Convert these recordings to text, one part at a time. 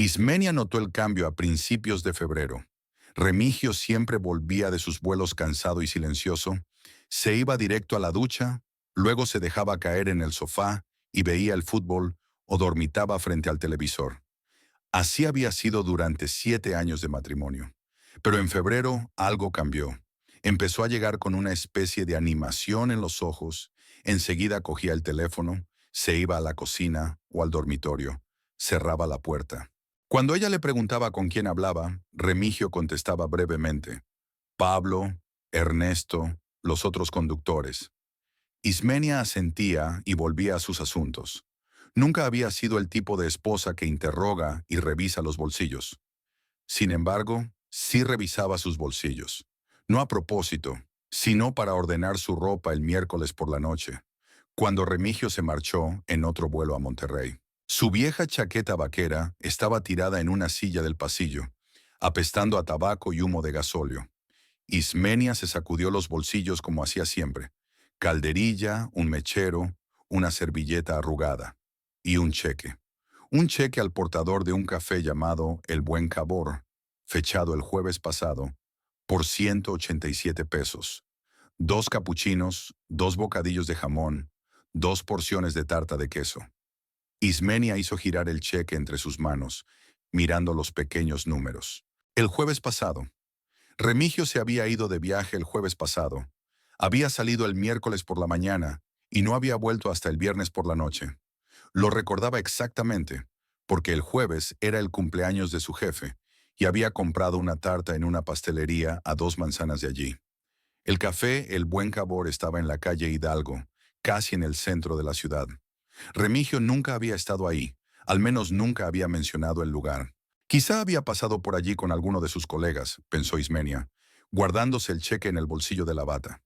Ismenia notó el cambio a principios de febrero. Remigio siempre volvía de sus vuelos cansado y silencioso, se iba directo a la ducha, luego se dejaba caer en el sofá y veía el fútbol o dormitaba frente al televisor. Así había sido durante 7 años de matrimonio. Pero en febrero algo cambió. Empezó a llegar con una especie de animación en los ojos, enseguida cogía el teléfono, se iba a la cocina o al dormitorio, cerraba la puerta. Cuando ella le preguntaba con quién hablaba, Remigio contestaba brevemente: Pablo, Ernesto, los otros conductores. Ismenia asentía y volvía a sus asuntos. Nunca había sido el tipo de esposa que interroga y revisa los bolsillos. Sin embargo, sí revisaba sus bolsillos. No a propósito, sino para ordenar su ropa el miércoles por la noche, cuando Remigio se marchó en otro vuelo a Monterrey. Su vieja chaqueta vaquera estaba tirada en una silla del pasillo, apestando a tabaco y humo de gasóleo. Ismenia se sacudió los bolsillos como hacía siempre: calderilla, un mechero, una servilleta arrugada y un cheque. Un cheque al portador de un café llamado El Buen Cabor, fechado el jueves pasado, por 187 pesos. 2 capuchinos, 2 bocadillos de jamón, 2 porciones de tarta de queso. Ismenia hizo girar el cheque entre sus manos, mirando los pequeños números. El jueves pasado. Remigio se había ido de viaje el jueves pasado. Había salido el miércoles por la mañana y no había vuelto hasta el viernes por la noche. Lo recordaba exactamente, porque el jueves era el cumpleaños de su jefe y había comprado una tarta en una pastelería a 2 manzanas de allí. El café El Buen Cabor estaba en la calle Hidalgo, casi en el centro de la ciudad. Remigio nunca había estado ahí, al menos nunca había mencionado el lugar. Quizá había pasado por allí con alguno de sus colegas, pensó Ismenia, guardándose el cheque en el bolsillo de la bata.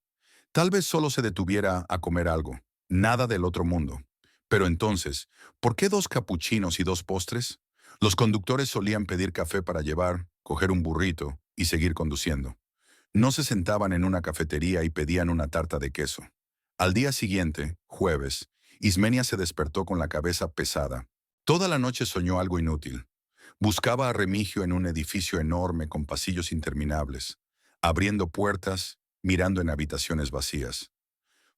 Tal vez solo se detuviera a comer algo, nada del otro mundo. Pero entonces, ¿por qué 2 capuchinos y 2 postres? Los conductores solían pedir café para llevar, coger un burrito y seguir conduciendo. No se sentaban en una cafetería y pedían una tarta de queso. Al día siguiente, jueves, Ismenia se despertó con la cabeza pesada. Toda la noche soñó algo inútil. Buscaba a Remigio en un edificio enorme con pasillos interminables, abriendo puertas, mirando en habitaciones vacías.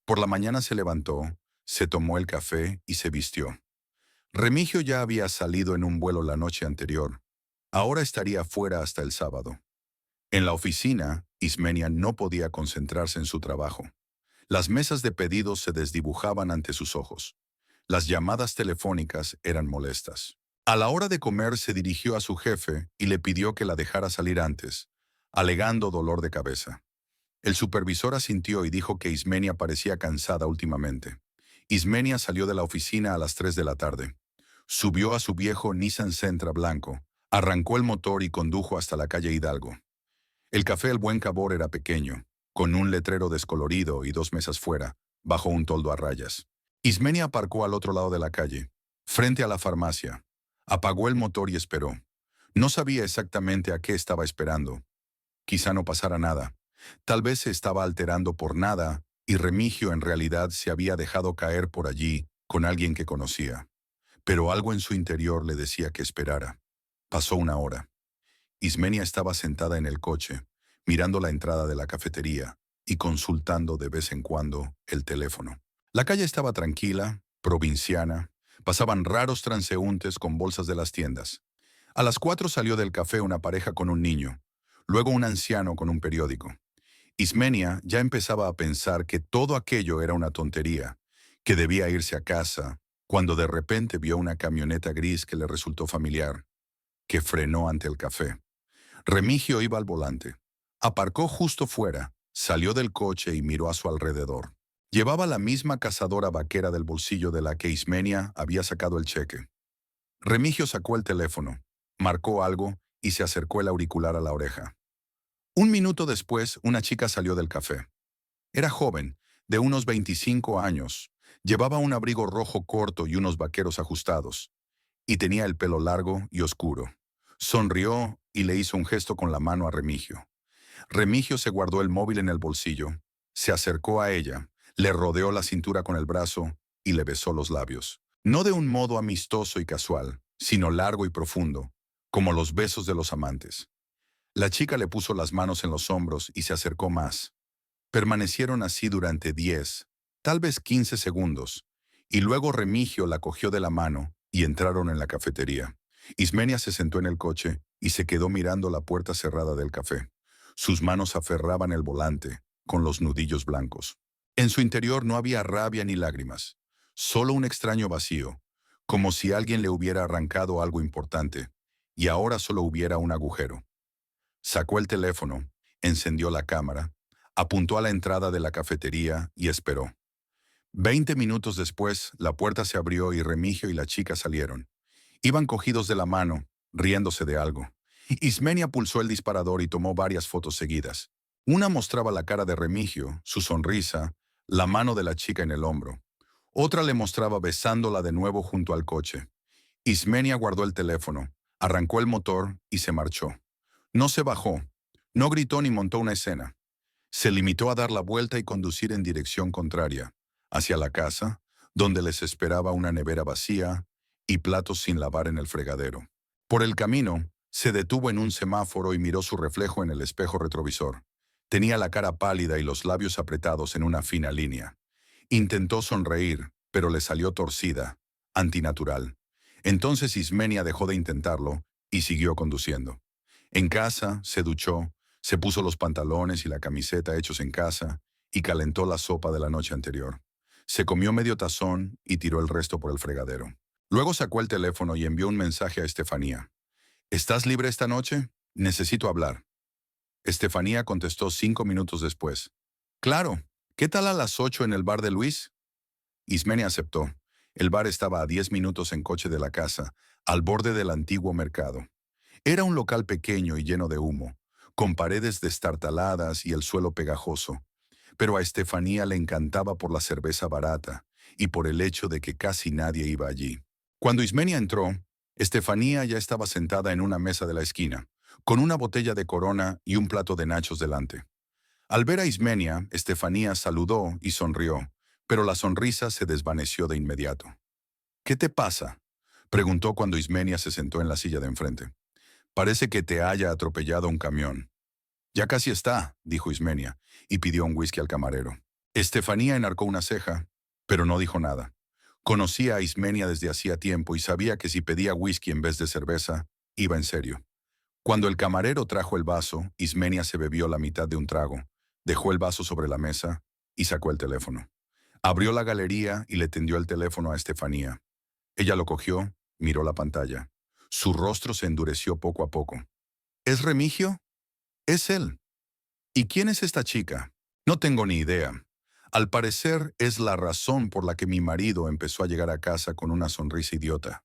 Por la mañana se levantó, se tomó el café y se vistió. Remigio ya había salido en un vuelo la noche anterior. Ahora estaría fuera hasta el sábado. En la oficina, Ismenia no podía concentrarse en su trabajo. Las mesas de pedidos se desdibujaban ante sus ojos. Las llamadas telefónicas eran molestas. A la hora de comer se dirigió a su jefe y le pidió que la dejara salir antes, alegando dolor de cabeza. El supervisor asintió y dijo que Ismenia parecía cansada últimamente. Ismenia salió de la oficina a las 3 de la tarde. Subió a su viejo Nissan Sentra blanco, arrancó el motor y condujo hasta la calle Hidalgo. El café El Buen Cabor era pequeño, con un letrero descolorido y 2 mesas fuera, bajo un toldo a rayas. Ismenia aparcó al otro lado de la calle, frente a la farmacia. Apagó el motor y esperó. No sabía exactamente a qué estaba esperando. Quizá no pasara nada. Tal vez se estaba alterando por nada y Remigio en realidad se había dejado caer por allí con alguien que conocía. Pero algo en su interior le decía que esperara. Pasó una hora. Ismenia estaba sentada en el coche, mirando la entrada de la cafetería y consultando de vez en cuando el teléfono. La calle estaba tranquila, provinciana. Pasaban raros transeúntes con bolsas de las tiendas. A las 4 salió del café una pareja con un niño, luego un anciano con un periódico. Ismenia ya empezaba a pensar que todo aquello era una tontería, que debía irse a casa, cuando de repente vio una camioneta gris que le resultó familiar, que frenó ante el café. Remigio iba al volante. Aparcó justo fuera, salió del coche y miró a su alrededor. Llevaba la misma cazadora vaquera del bolsillo de la que Ismenia había sacado el cheque. Remigio sacó el teléfono, marcó algo y se acercó el auricular a la oreja. Un minuto después, una chica salió del café. Era joven, de unos 25 años. Llevaba un abrigo rojo corto y unos vaqueros ajustados, y tenía el pelo largo y oscuro. Sonrió y le hizo un gesto con la mano a Remigio. Remigio se guardó el móvil en el bolsillo, se acercó a ella, le rodeó la cintura con el brazo y le besó los labios. No de un modo amistoso y casual, sino largo y profundo, como los besos de los amantes. La chica le puso las manos en los hombros y se acercó más. Permanecieron así durante 10, tal vez 15 segundos, y luego Remigio la cogió de la mano y entraron en la cafetería. Ismenia se sentó en el coche y se quedó mirando la puerta cerrada del café. Sus manos aferraban el volante, con los nudillos blancos. En su interior no había rabia ni lágrimas, solo un extraño vacío, como si alguien le hubiera arrancado algo importante, y ahora solo hubiera un agujero. Sacó el teléfono, encendió la cámara, apuntó a la entrada de la cafetería y esperó. 20 minutos después, la puerta se abrió y Remigio y la chica salieron. Iban cogidos de la mano, riéndose de algo. Ismenia pulsó el disparador y tomó varias fotos seguidas. Una mostraba la cara de Remigio, su sonrisa, la mano de la chica en el hombro. Otra le mostraba besándola de nuevo junto al coche. Ismenia guardó el teléfono, arrancó el motor y se marchó. No se bajó, no gritó ni montó una escena. Se limitó a dar la vuelta y conducir en dirección contraria, hacia la casa, donde les esperaba una nevera vacía y platos sin lavar en el fregadero. Por el camino, se detuvo en un semáforo y miró su reflejo en el espejo retrovisor. Tenía la cara pálida y los labios apretados en una fina línea. Intentó sonreír, pero le salió torcida, antinatural. Entonces Ismenia dejó de intentarlo y siguió conduciendo. En casa, se duchó, se puso los pantalones y la camiseta hechos en casa y calentó la sopa de la noche anterior. Se comió medio tazón y tiró el resto por el fregadero. Luego sacó el teléfono y envió un mensaje a Estefanía. ¿Estás libre esta noche? Necesito hablar. Estefanía contestó 5 minutos después. Claro, ¿qué tal a las 8 en el bar de Luis? Ismenia aceptó. El bar estaba a 10 minutos en coche de la casa, al borde del antiguo mercado. Era un local pequeño y lleno de humo, con paredes destartaladas y el suelo pegajoso. Pero a Estefanía le encantaba por la cerveza barata y por el hecho de que casi nadie iba allí. Cuando Ismenia entró, Estefanía ya estaba sentada en una mesa de la esquina, con una botella de Corona y un plato de nachos delante. Al ver a Ismenia, Estefanía saludó y sonrió, pero la sonrisa se desvaneció de inmediato. ¿Qué te pasa?, preguntó cuando Ismenia se sentó en la silla de enfrente. Parece que te haya atropellado un camión. Ya casi está, dijo Ismenia, y pidió un whisky al camarero. Estefanía enarcó una ceja, pero no dijo nada. Conocía a Ismenia desde hacía tiempo y sabía que si pedía whisky en vez de cerveza, iba en serio. Cuando el camarero trajo el vaso, Ismenia se bebió la mitad de un trago, dejó el vaso sobre la mesa y sacó el teléfono. Abrió la galería y le tendió el teléfono a Estefanía. Ella lo cogió, miró la pantalla. Su rostro se endureció poco a poco. ¿Es Remigio? Es él. ¿Y quién es esta chica? No tengo ni idea. Al parecer es la razón por la que mi marido empezó a llegar a casa con una sonrisa idiota.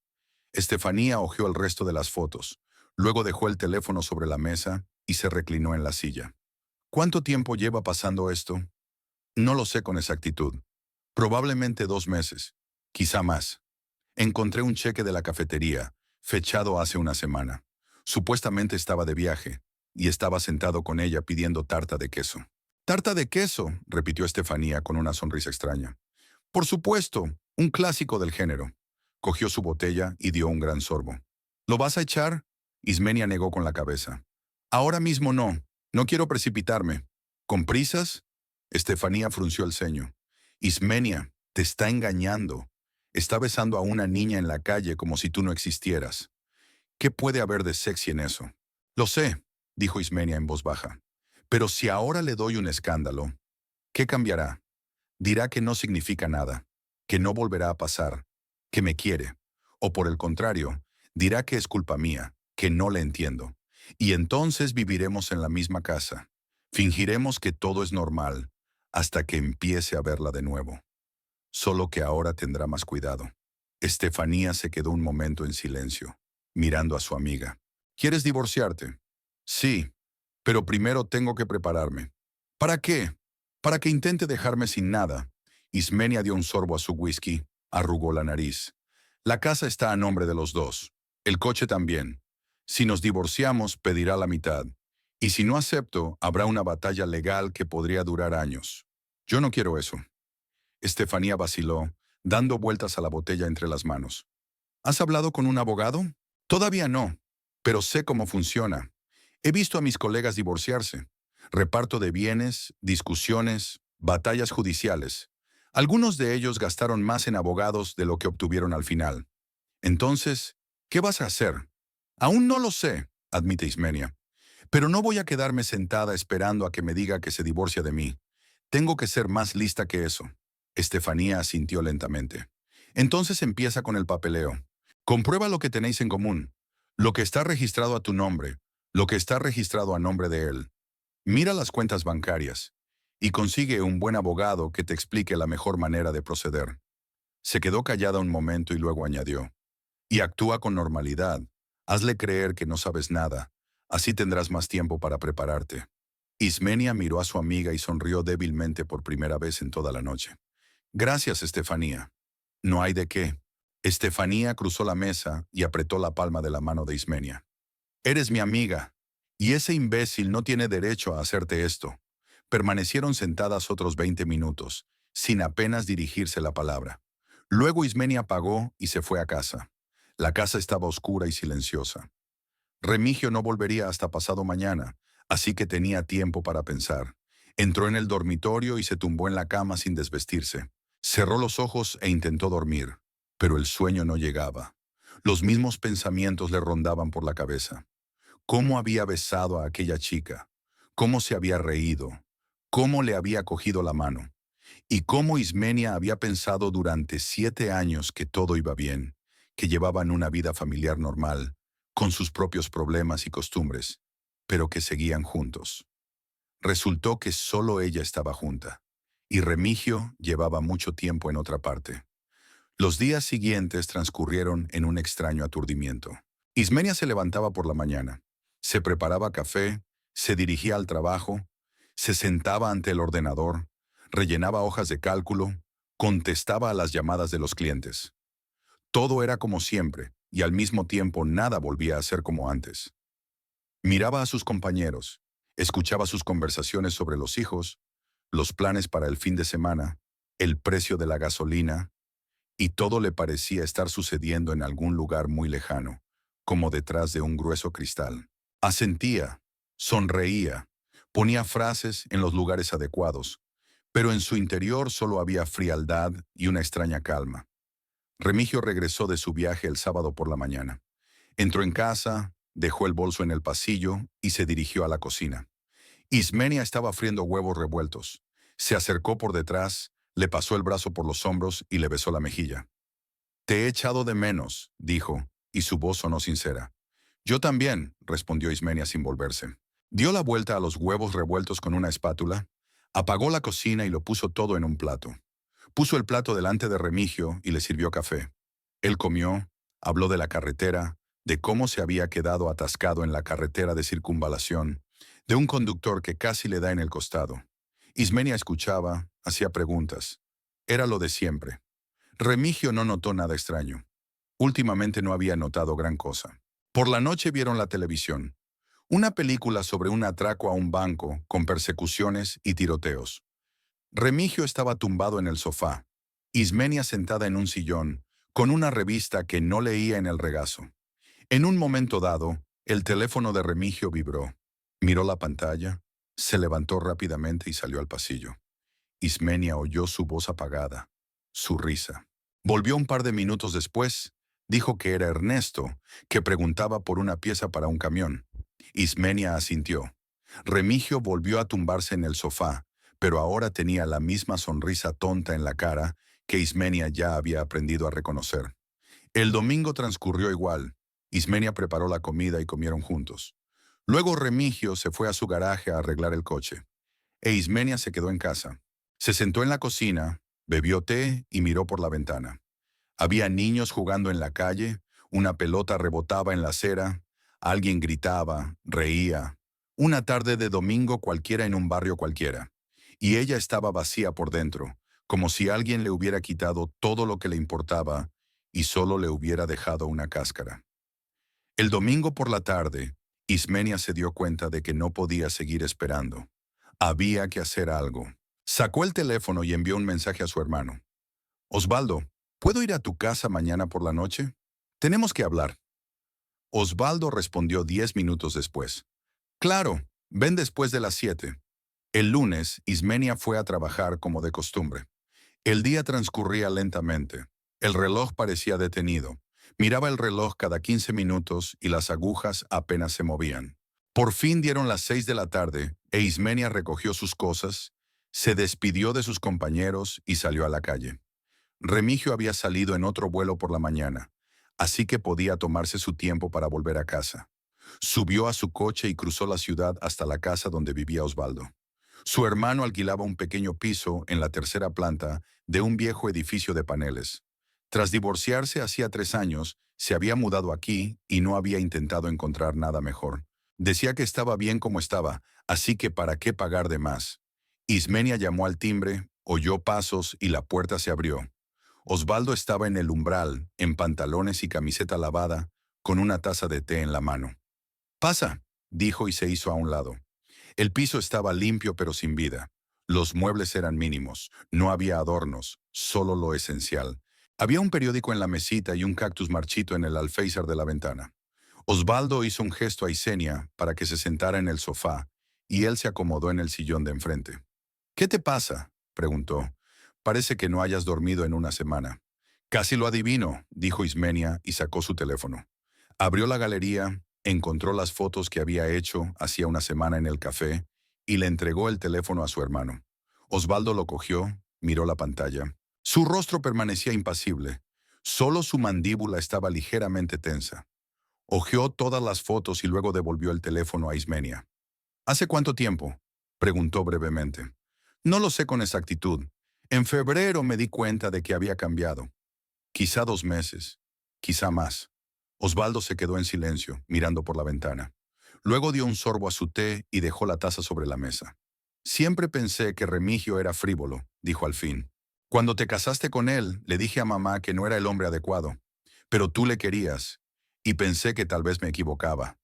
Estefanía hojeó el resto de las fotos. Luego dejó el teléfono sobre la mesa y se reclinó en la silla. ¿Cuánto tiempo lleva pasando esto? No lo sé con exactitud. Probablemente 2 meses, quizá más. Encontré un cheque de la cafetería, fechado hace una semana. Supuestamente estaba de viaje, y estaba sentado con ella pidiendo tarta de queso. «¿Tarta de queso?», repitió Estefanía con una sonrisa extraña. «Por supuesto, un clásico del género». Cogió su botella y dio un gran sorbo. «¿Lo vas a echar?», Ismenia negó con la cabeza. «Ahora mismo no. No quiero precipitarme». «¿Con prisas?», Estefanía frunció el ceño. «Ismenia, te está engañando. Está besando a una niña en la calle como si tú no existieras. ¿Qué puede haber de sexy en eso?» «Lo sé», dijo Ismenia en voz baja. «Pero si ahora le doy un escándalo, ¿qué cambiará? Dirá que no significa nada, que no volverá a pasar, que me quiere. O por el contrario, dirá que es culpa mía, que no le entiendo. Y entonces viviremos en la misma casa. Fingiremos que todo es normal, hasta que empiece a verla de nuevo. Solo que ahora tendrá más cuidado». Estefanía se quedó un momento en silencio, mirando a su amiga. «¿Quieres divorciarte?» «Sí, pero primero tengo que prepararme». «¿Para qué?» «Para que intente dejarme sin nada». Ismenia dio un sorbo a su whisky, arrugó la nariz. «La casa está a nombre de los dos. El coche también. Si nos divorciamos, pedirá la mitad. Y si no acepto, habrá una batalla legal que podría durar años. Yo no quiero eso». Estefanía vaciló, dando vueltas a la botella entre las manos. «¿Has hablado con un abogado?» «Todavía no. pero sé cómo funciona. He visto a mis colegas divorciarse. Reparto de bienes, discusiones, batallas judiciales. Algunos de ellos gastaron más en abogados de lo que obtuvieron al final. Entonces, ¿qué vas a hacer? Aún no lo sé, admite Ismenia. Pero no voy a quedarme sentada esperando a que me diga que se divorcia de mí. Tengo que ser más lista que eso. Estefanía asintió lentamente. Entonces empieza con el papeleo. Comprueba lo que tenéis en común. Lo que está registrado a tu nombre, lo que está registrado a nombre de él. Mira las cuentas bancarias y consigue un buen abogado que te explique la mejor manera de proceder. Se quedó callada un momento y luego añadió. Y actúa con normalidad. Hazle creer que no sabes nada. Así tendrás más tiempo para prepararte. Ismenia miró a su amiga y sonrió débilmente por primera vez en toda la noche. Gracias, Estefanía. No hay de qué. Estefanía cruzó la mesa y apretó la palma de la mano de Ismenia. Eres mi amiga, y ese imbécil no tiene derecho a hacerte esto. Permanecieron sentadas otros 20 minutos, sin apenas dirigirse la palabra. Luego Ismenia pagó y se fue a casa. La casa estaba oscura y silenciosa. Remigio no volvería hasta pasado mañana, así que tenía tiempo para pensar. Entró en el dormitorio y se tumbó en la cama sin desvestirse. Cerró los ojos e intentó dormir, pero el sueño no llegaba. Los mismos pensamientos le rondaban por la cabeza. ¿Cómo había besado a aquella chica? ¿Cómo se había reído? ¿Cómo le había cogido la mano? Y cómo Ismenia había pensado durante 7 años que todo iba bien, que llevaban una vida familiar normal, con sus propios problemas y costumbres, pero que seguían juntos. Resultó que solo ella estaba junta, y Remigio llevaba mucho tiempo en otra parte. Los días siguientes transcurrieron en un extraño aturdimiento. Ismenia se levantaba por la mañana, se preparaba café, se dirigía al trabajo, se sentaba ante el ordenador, rellenaba hojas de cálculo, contestaba a las llamadas de los clientes. Todo era como siempre, y al mismo tiempo nada volvía a ser como antes. Miraba a sus compañeros, escuchaba sus conversaciones sobre los hijos, los planes para el fin de semana, el precio de la gasolina, y todo le parecía estar sucediendo en algún lugar muy lejano, como detrás de un grueso cristal. Asentía, sonreía, ponía frases en los lugares adecuados, pero en su interior solo había frialdad y una extraña calma. Remigio regresó de su viaje el sábado por la mañana. Entró en casa, dejó el bolso en el pasillo y se dirigió a la cocina. Ismenia estaba friendo huevos revueltos. Se acercó por detrás, le pasó el brazo por los hombros y le besó la mejilla. «Te he echado de menos», dijo, y su voz sonó sincera. «Yo también», respondió Ismenia sin volverse. Dio la vuelta a los huevos revueltos con una espátula, apagó la cocina y lo puso todo en un plato. Puso el plato delante de Remigio y le sirvió café. Él comió, habló de la carretera, de cómo se había quedado atascado en la carretera de circunvalación, de un conductor que casi le da en el costado. Ismenia escuchaba, hacía preguntas. Era lo de siempre. Remigio no notó nada extraño. Últimamente no había notado gran cosa. Por la noche vieron la televisión. Una película sobre un atraco a un banco con persecuciones y tiroteos. Remigio estaba tumbado en el sofá. Ismenia sentada en un sillón, con una revista que no leía en el regazo. En un momento dado, el teléfono de Remigio vibró. Miró la pantalla, se levantó rápidamente y salió al pasillo. Ismenia oyó su voz apagada, su risa. Volvió un par de minutos después. Dijo que era Ernesto, que preguntaba por una pieza para un camión. Ismenia asintió. Remigio volvió a tumbarse en el sofá, pero ahora tenía la misma sonrisa tonta en la cara que Ismenia ya había aprendido a reconocer. El domingo transcurrió igual. Ismenia preparó la comida y comieron juntos. Luego Remigio se fue a su garaje a arreglar el coche, e Ismenia se quedó en casa. Se sentó en la cocina, bebió té y miró por la ventana. Había niños jugando en la calle, una pelota rebotaba en la acera, alguien gritaba, reía. Una tarde de domingo cualquiera en un barrio cualquiera. Y ella estaba vacía por dentro, como si alguien le hubiera quitado todo lo que le importaba y solo le hubiera dejado una cáscara. El domingo por la tarde, Ismenia se dio cuenta de que no podía seguir esperando. Había que hacer algo. Sacó el teléfono y envió un mensaje a su hermano. «Osvaldo, ¿puedo ir a tu casa mañana por la noche? Tenemos que hablar». Osvaldo respondió 10 minutos después. Claro, ven después de las 7. El lunes, Ismenia fue a trabajar como de costumbre. El día transcurría lentamente. El reloj parecía detenido. Miraba el reloj cada 15 minutos y las agujas apenas se movían. Por fin dieron las 6 de la tarde e Ismenia recogió sus cosas, se despidió de sus compañeros y salió a la calle. Remigio había salido en otro vuelo por la mañana, así que podía tomarse su tiempo para volver a casa. Subió a su coche y cruzó la ciudad hasta la casa donde vivía Osvaldo. Su hermano alquilaba un pequeño piso en la tercera planta de un viejo edificio de paneles. Tras divorciarse hacía 3 años, se había mudado aquí y no había intentado encontrar nada mejor. Decía que estaba bien como estaba, así que ¿para qué pagar de más? Ismenia llamó al timbre, oyó pasos y la puerta se abrió. Osvaldo estaba en el umbral, en pantalones y camiseta lavada, con una taza de té en la mano. «Pasa», dijo y se hizo a un lado. El piso estaba limpio pero sin vida. Los muebles eran mínimos, no había adornos, solo lo esencial. Había un periódico en la mesita y un cactus marchito en el alféizar de la ventana. Osvaldo hizo un gesto a Isenia para que se sentara en el sofá, y él se acomodó en el sillón de enfrente. «¿Qué te pasa?», preguntó. «Parece que no hayas dormido en una semana». «Casi lo adivino», dijo Ismenia y sacó su teléfono. Abrió la galería, encontró las fotos que había hecho hacía una semana en el café y le entregó el teléfono a su hermano. Osvaldo lo cogió, miró la pantalla. Su rostro permanecía impasible. Solo su mandíbula estaba ligeramente tensa. Hojeó todas las fotos y luego devolvió el teléfono a Ismenia. «¿Hace cuánto tiempo?», preguntó brevemente. «No lo sé con exactitud. En febrero me di cuenta de que había cambiado. Quizá 2 meses, quizá más». Osvaldo se quedó en silencio, mirando por la ventana. Luego dio un sorbo a su té y dejó la taza sobre la mesa. «Siempre pensé que Remigio era frívolo», dijo al fin. «Cuando te casaste con él, le dije a mamá que no era el hombre adecuado. Pero tú le querías, y pensé que tal vez me equivocaba».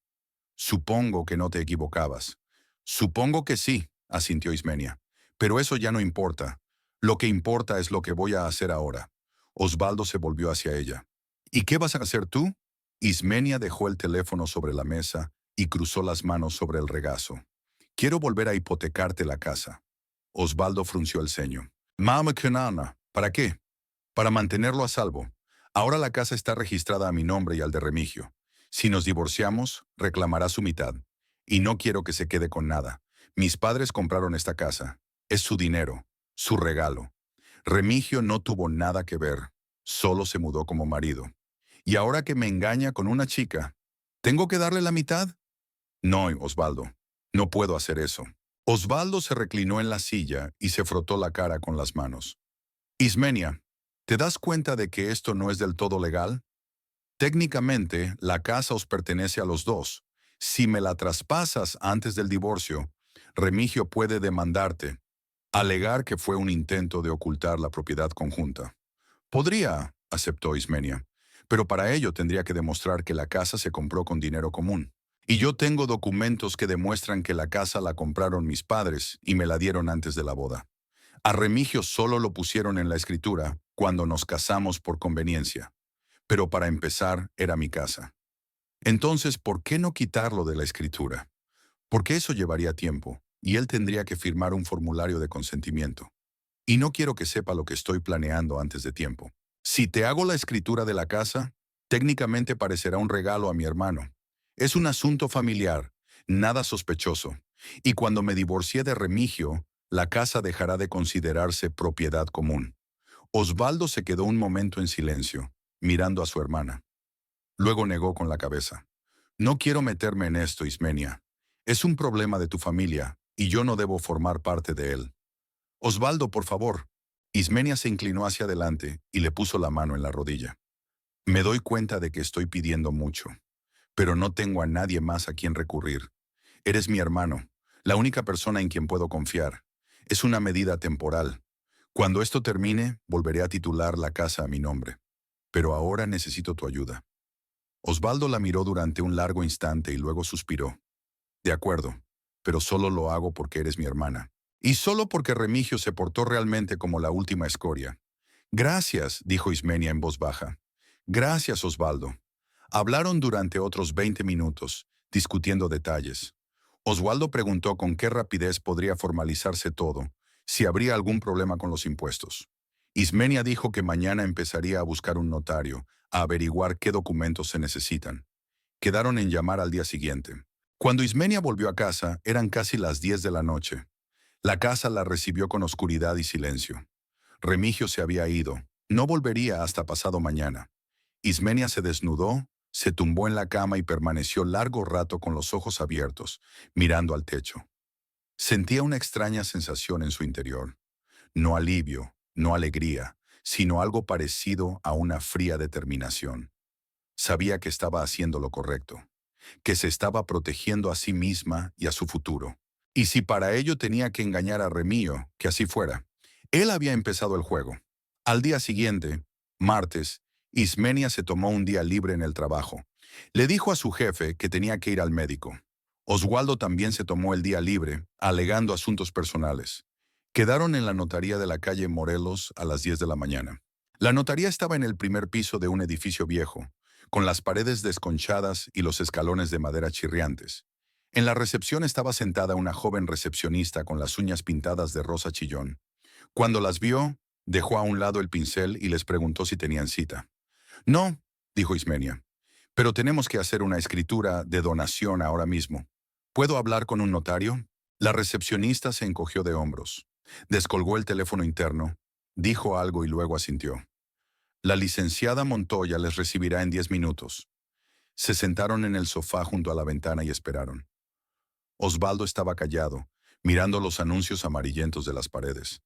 «Supongo que no te equivocabas». «Supongo que sí», asintió Ismenia. «Pero eso ya no importa. Lo que importa es lo que voy a hacer ahora». Osvaldo se volvió hacia ella. «¿Y qué vas a hacer tú?». Ismenia dejó el teléfono sobre la mesa y cruzó las manos sobre el regazo. «Quiero volver a hipotecarte la casa». Osvaldo frunció el ceño. «Mamá Kenana, ¿para qué?». «Para mantenerlo a salvo. Ahora la casa está registrada a mi nombre y al de Remigio. Si nos divorciamos, reclamará su mitad. Y no quiero que se quede con nada. Mis padres compraron esta casa. Es su dinero, su regalo. Remigio no tuvo nada que ver. Solo se mudó como marido. Y ahora que me engaña con una chica, ¿tengo que darle la mitad?». «No, Osvaldo, no puedo hacer eso». Osvaldo se reclinó en la silla y se frotó la cara con las manos. «Ismenia, ¿te das cuenta de que esto no es del todo legal? Técnicamente, la casa os pertenece a los dos. Si me la traspasas antes del divorcio, Remigio puede demandarte, alegar que fue un intento de ocultar la propiedad conjunta». «Podría», aceptó Ismenia, «pero para ello tendría que demostrar que la casa se compró con dinero común. Y yo tengo documentos que demuestran que la casa la compraron mis padres y me la dieron antes de la boda. A Remigio solo lo pusieron en la escritura cuando nos casamos por conveniencia. Pero para empezar, era mi casa. Entonces, ¿por qué no quitarlo de la escritura? Porque eso llevaría tiempo, y él tendría que firmar un formulario de consentimiento. Y no quiero que sepa lo que estoy planeando antes de tiempo. Si te hago la escritura de la casa, técnicamente parecerá un regalo a mi hermano. Es un asunto familiar, nada sospechoso. Y cuando me divorcie de Remigio, la casa dejará de considerarse propiedad común». Osvaldo se quedó un momento en silencio, mirando a su hermana. Luego negó con la cabeza. «No quiero meterme en esto, Ismenia. Es un problema de tu familia, y yo no debo formar parte de él». «Osvaldo, por favor». Ismenia se inclinó hacia adelante y le puso la mano en la rodilla. «Me doy cuenta de que estoy pidiendo mucho, pero no tengo a nadie más a quien recurrir. Eres mi hermano, la única persona en quien puedo confiar. Es una medida temporal. Cuando esto termine, volveré a titular la casa a mi nombre. Pero ahora necesito tu ayuda». Osvaldo la miró durante un largo instante y luego suspiró. «De acuerdo, pero solo lo hago porque eres mi hermana. Y solo porque Remigio se portó realmente como la última escoria». «Gracias», dijo Ismenia en voz baja. «Gracias, Osvaldo. Hablaron durante otros 20 minutos, discutiendo detalles. Oswaldo preguntó con qué rapidez podría formalizarse todo, si habría algún problema con los impuestos. Ismenia dijo que mañana empezaría a buscar un notario, a averiguar qué documentos se necesitan. Quedaron en llamar al día siguiente. Cuando Ismenia volvió a casa, eran casi las 10 de la noche. La casa la recibió con oscuridad y silencio. Remigio se había ido. No volvería hasta pasado mañana. Ismenia se desnudó, se tumbó en la cama y permaneció largo rato con los ojos abiertos, mirando al techo. Sentía una extraña sensación en su interior. No alivio, no alegría, sino algo parecido a una fría determinación. Sabía que estaba haciendo lo correcto, que se estaba protegiendo a sí misma y a su futuro. Y si para ello tenía que engañar a Remío, que así fuera. Él había empezado el juego. Al día siguiente, martes, Ismenia se tomó un día libre en el trabajo. Le dijo a su jefe que tenía que ir al médico. Oswaldo también se tomó el día libre, alegando asuntos personales. Quedaron en la notaría de la calle Morelos a las 10 de la mañana. La notaría estaba en el primer piso de un edificio viejo, con las paredes desconchadas y los escalones de madera chirriantes. En la recepción estaba sentada una joven recepcionista con las uñas pintadas de rosa chillón. Cuando las vio, dejó a un lado el pincel y les preguntó si tenían cita. No, dijo Ismenia, pero tenemos que hacer una escritura de donación ahora mismo. ¿Puedo hablar con un notario? La recepcionista se encogió de hombros. Descolgó el teléfono interno, dijo algo y luego asintió. La licenciada Montoya les recibirá en 10 minutos. Se sentaron en el sofá junto a la ventana y esperaron. Osvaldo estaba callado, mirando los anuncios amarillentos de las paredes.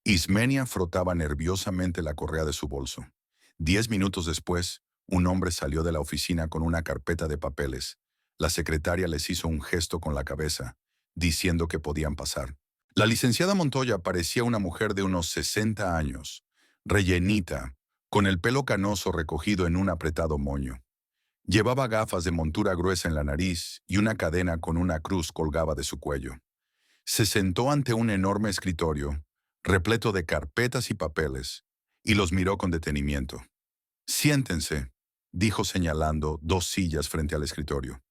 Ismenia frotaba nerviosamente la correa de su bolso. 10 minutos después, un hombre salió de la oficina con una carpeta de papeles. La secretaria les hizo un gesto con la cabeza, diciendo que podían pasar. La licenciada Montoya parecía una mujer de unos 60 años, rellenita, con el pelo canoso recogido en un apretado moño. Llevaba gafas de montura gruesa en la nariz y una cadena con una cruz colgaba de su cuello. Se sentó ante un enorme escritorio, repleto de carpetas y papeles, y los miró con detenimiento. Siéntense, dijo señalando 2 sillas frente al escritorio.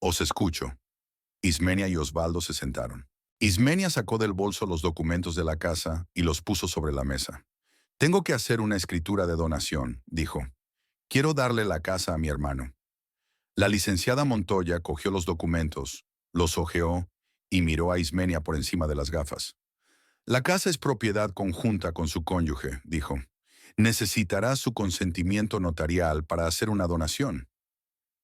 Os escucho. Ismenia y Osvaldo se sentaron. Ismenia sacó del bolso los documentos de la casa y los puso sobre la mesa. Tengo que hacer una escritura de donación, dijo. Quiero darle la casa a mi hermano. La licenciada Montoya cogió los documentos, los hojeó y miró a Ismenia por encima de las gafas. La casa es propiedad conjunta con su cónyuge, dijo. Necesitará su consentimiento notarial para hacer una donación.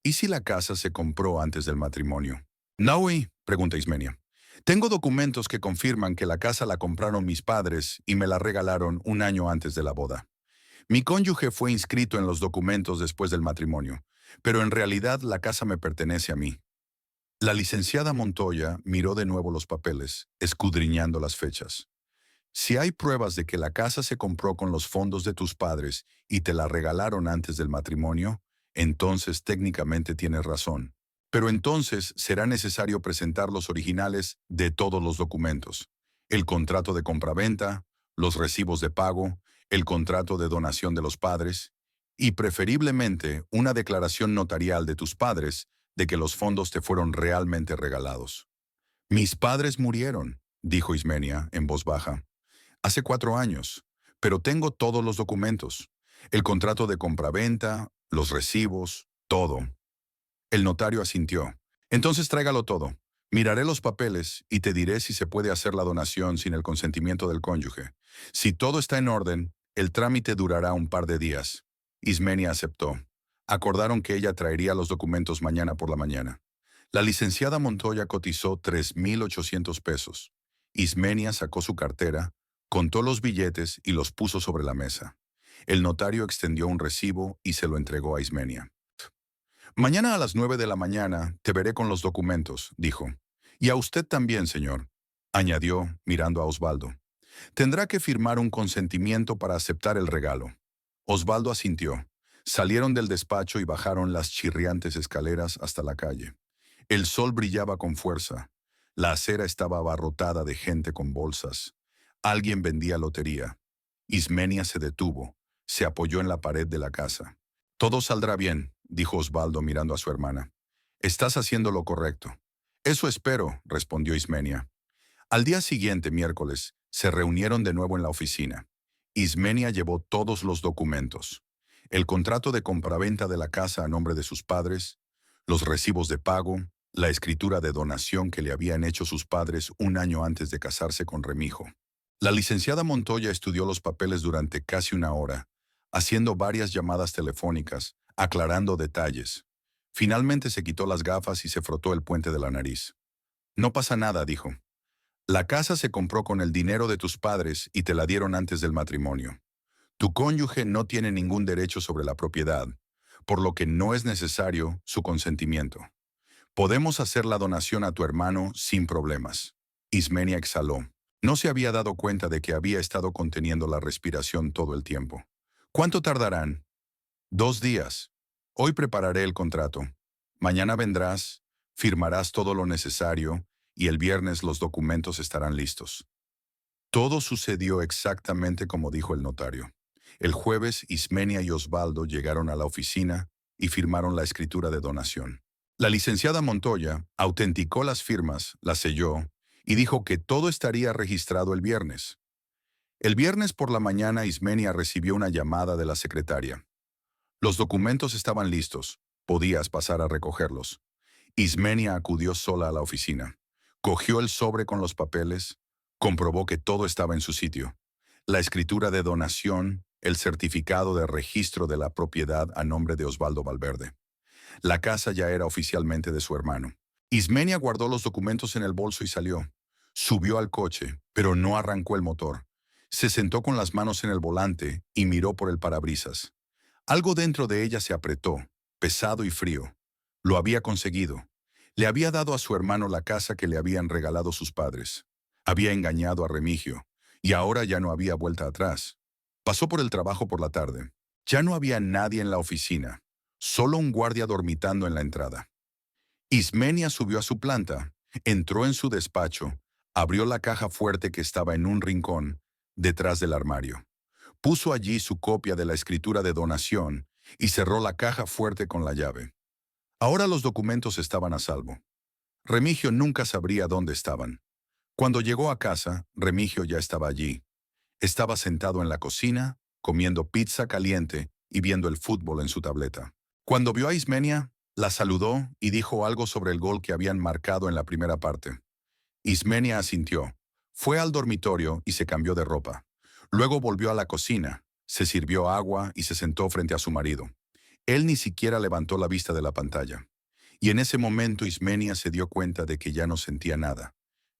¿Y si la casa se compró antes del matrimonio? Naui, pregunta Ismenia. Tengo documentos que confirman que la casa la compraron mis padres y me la regalaron un año antes de la boda. Mi cónyuge fue inscrito en los documentos después del matrimonio, pero en realidad la casa me pertenece a mí. La licenciada Montoya miró de nuevo los papeles, escudriñando las fechas. Si hay pruebas de que la casa se compró con los fondos de tus padres y te la regalaron antes del matrimonio, entonces técnicamente tienes razón. Pero entonces será necesario presentar los originales de todos los documentos. El contrato de compraventa, los recibos de pago, el contrato de donación de los padres y preferiblemente una declaración notarial de tus padres de que los fondos te fueron realmente regalados. Mis padres murieron, dijo Ismenia en voz baja. Hace 4 años, pero tengo todos los documentos. El contrato de compraventa, los recibos, todo. El notario asintió. Entonces tráigalo todo. Miraré los papeles y te diré si se puede hacer la donación sin el consentimiento del cónyuge. Si todo está en orden, el trámite durará un par de días. Ismenia aceptó. Acordaron que ella traería los documentos mañana por la mañana. La licenciada Montoya cotizó 3,800 pesos. Ismenia sacó su cartera, contó los billetes y los puso sobre la mesa. El notario extendió un recibo y se lo entregó a Ismenia. Mañana a las 9 de la mañana te veré con los documentos, dijo. Y a usted también, señor, añadió, mirando a Osvaldo. Tendrá que firmar un consentimiento para aceptar el regalo. Osvaldo asintió. Salieron del despacho y bajaron las chirriantes escaleras hasta la calle. El sol brillaba con fuerza. La acera estaba abarrotada de gente con bolsas. Alguien vendía lotería. Ismenia se detuvo. Se apoyó en la pared de la casa. Todo saldrá bien, dijo Osvaldo mirando a su hermana. Estás haciendo lo correcto. Eso espero, respondió Ismenia. Al día siguiente, miércoles, se reunieron de nuevo en la oficina. Ismenia llevó todos los documentos: el contrato de compraventa de la casa a nombre de sus padres, los recibos de pago, la escritura de donación que le habían hecho sus padres un año antes de casarse con Remijo. La licenciada Montoya estudió los papeles durante casi una hora, haciendo varias llamadas telefónicas, aclarando detalles. Finalmente se quitó las gafas y se frotó el puente de la nariz. No pasa nada, dijo. La casa se compró con el dinero de tus padres y te la dieron antes del matrimonio. Tu cónyuge no tiene ningún derecho sobre la propiedad, por lo que no es necesario su consentimiento. Podemos hacer la donación a tu hermano sin problemas. Ismenia exhaló. No se había dado cuenta de que había estado conteniendo la respiración todo el tiempo. ¿Cuánto tardarán? 2 días. Hoy prepararé el contrato. Mañana vendrás, firmarás todo lo necesario y el viernes los documentos estarán listos. Todo sucedió exactamente como dijo el notario. El jueves, Ismenia y Osvaldo llegaron a la oficina y firmaron la escritura de donación. La licenciada Montoya autenticó las firmas, las selló y dijo que todo estaría registrado el viernes. El viernes por la mañana, Ismenia recibió una llamada de la secretaria. Los documentos estaban listos. Podías pasar a recogerlos. Ismenia acudió sola a la oficina. Cogió el sobre con los papeles, comprobó que todo estaba en su sitio: la escritura de donación, el certificado de registro de la propiedad a nombre de Osvaldo Valverde. La casa ya era oficialmente de su hermano. Ismenia guardó los documentos en el bolso y salió. Subió al coche, pero no arrancó el motor. Se sentó con las manos en el volante y miró por el parabrisas. Algo dentro de ella se apretó, pesado y frío. Lo había conseguido. Le había dado a su hermano la casa que le habían regalado sus padres. Había engañado a Remigio, y ahora ya no había vuelta atrás. Pasó por el trabajo por la tarde. Ya no había nadie en la oficina, solo un guardia dormitando en la entrada. Ismenia subió a su planta, entró en su despacho, abrió la caja fuerte que estaba en un rincón, detrás del armario. Puso allí su copia de la escritura de donación y cerró la caja fuerte con la llave. Ahora los documentos estaban a salvo. Remigio nunca sabría dónde estaban. Cuando llegó a casa, Remigio ya estaba allí. Estaba sentado en la cocina, comiendo pizza caliente y viendo el fútbol en su tableta. Cuando vio a Ismenia, la saludó y dijo algo sobre el gol que habían marcado en la primera parte. Ismenia asintió. Fue al dormitorio y se cambió de ropa. Luego volvió a la cocina, se sirvió agua y se sentó frente a su marido. Él ni siquiera levantó la vista de la pantalla. Y en ese momento Ismenia se dio cuenta de que ya no sentía nada.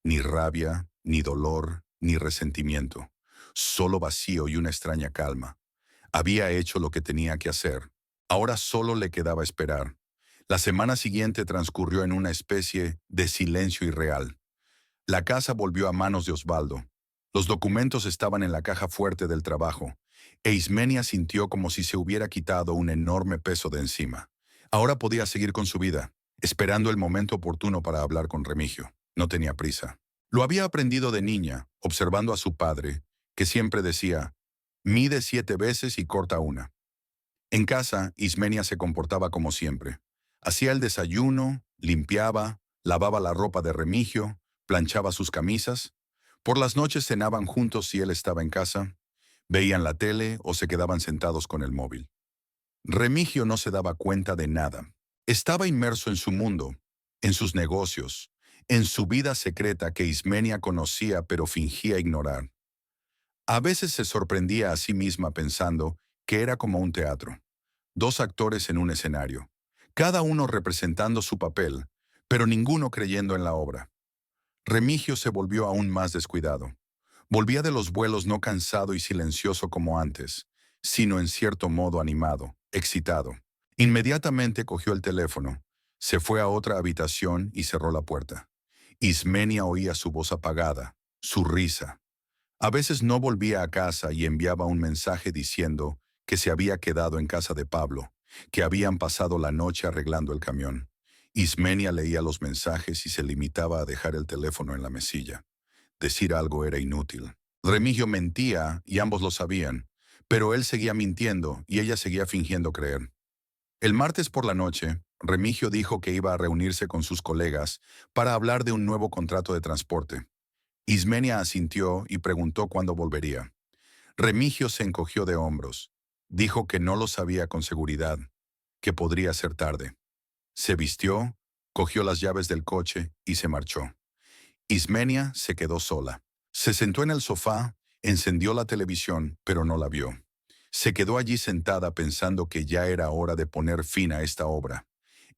Ni rabia, ni dolor, ni resentimiento. Solo vacío y una extraña calma. Había hecho lo que tenía que hacer. Ahora solo le quedaba esperar. La semana siguiente transcurrió en una especie de silencio irreal. La casa volvió a manos de Osvaldo. Los documentos estaban en la caja fuerte del trabajo, e Ismenia sintió como si se hubiera quitado un enorme peso de encima. Ahora podía seguir con su vida, esperando el momento oportuno para hablar con Remigio. No tenía prisa. Lo había aprendido de niña, observando a su padre, que siempre decía: mide 7 veces y corta una. En casa, Ismenia se comportaba como siempre. Hacía el desayuno, limpiaba, lavaba la ropa de Remigio, planchaba sus camisas. Por las noches cenaban juntos si él estaba en casa, veían la tele o se quedaban sentados con el móvil. Remigio no se daba cuenta de nada. Estaba inmerso en su mundo, en sus negocios, en su vida secreta que Ismenia conocía pero fingía ignorar. A veces se sorprendía a sí misma pensando que era como un teatro. 2 actores en un escenario, cada uno representando su papel, pero ninguno creyendo en la obra. Remigio se volvió aún más descuidado. Volvía de los vuelos no cansado y silencioso como antes, sino en cierto modo animado, excitado. Inmediatamente cogió el teléfono, se fue a otra habitación y cerró la puerta. Ismenia oía su voz apagada, su risa. A veces no volvía a casa y enviaba un mensaje diciendo que se había quedado en casa de Pablo, que habían pasado la noche arreglando el camión. Ismenia leía los mensajes y se limitaba a dejar el teléfono en la mesilla. Decir algo era inútil. Remigio mentía y ambos lo sabían, pero él seguía mintiendo y ella seguía fingiendo creer. El martes por la noche, Remigio dijo que iba a reunirse con sus colegas para hablar de un nuevo contrato de transporte. Ismenia asintió y preguntó cuándo volvería. Remigio se encogió de hombros. Dijo que no lo sabía con seguridad, que podría ser tarde. Se vistió, cogió las llaves del coche y se marchó. Ismenia se quedó sola. Se sentó en el sofá, encendió la televisión, pero no la vio. Se quedó allí sentada pensando que ya era hora de poner fin a esta obra.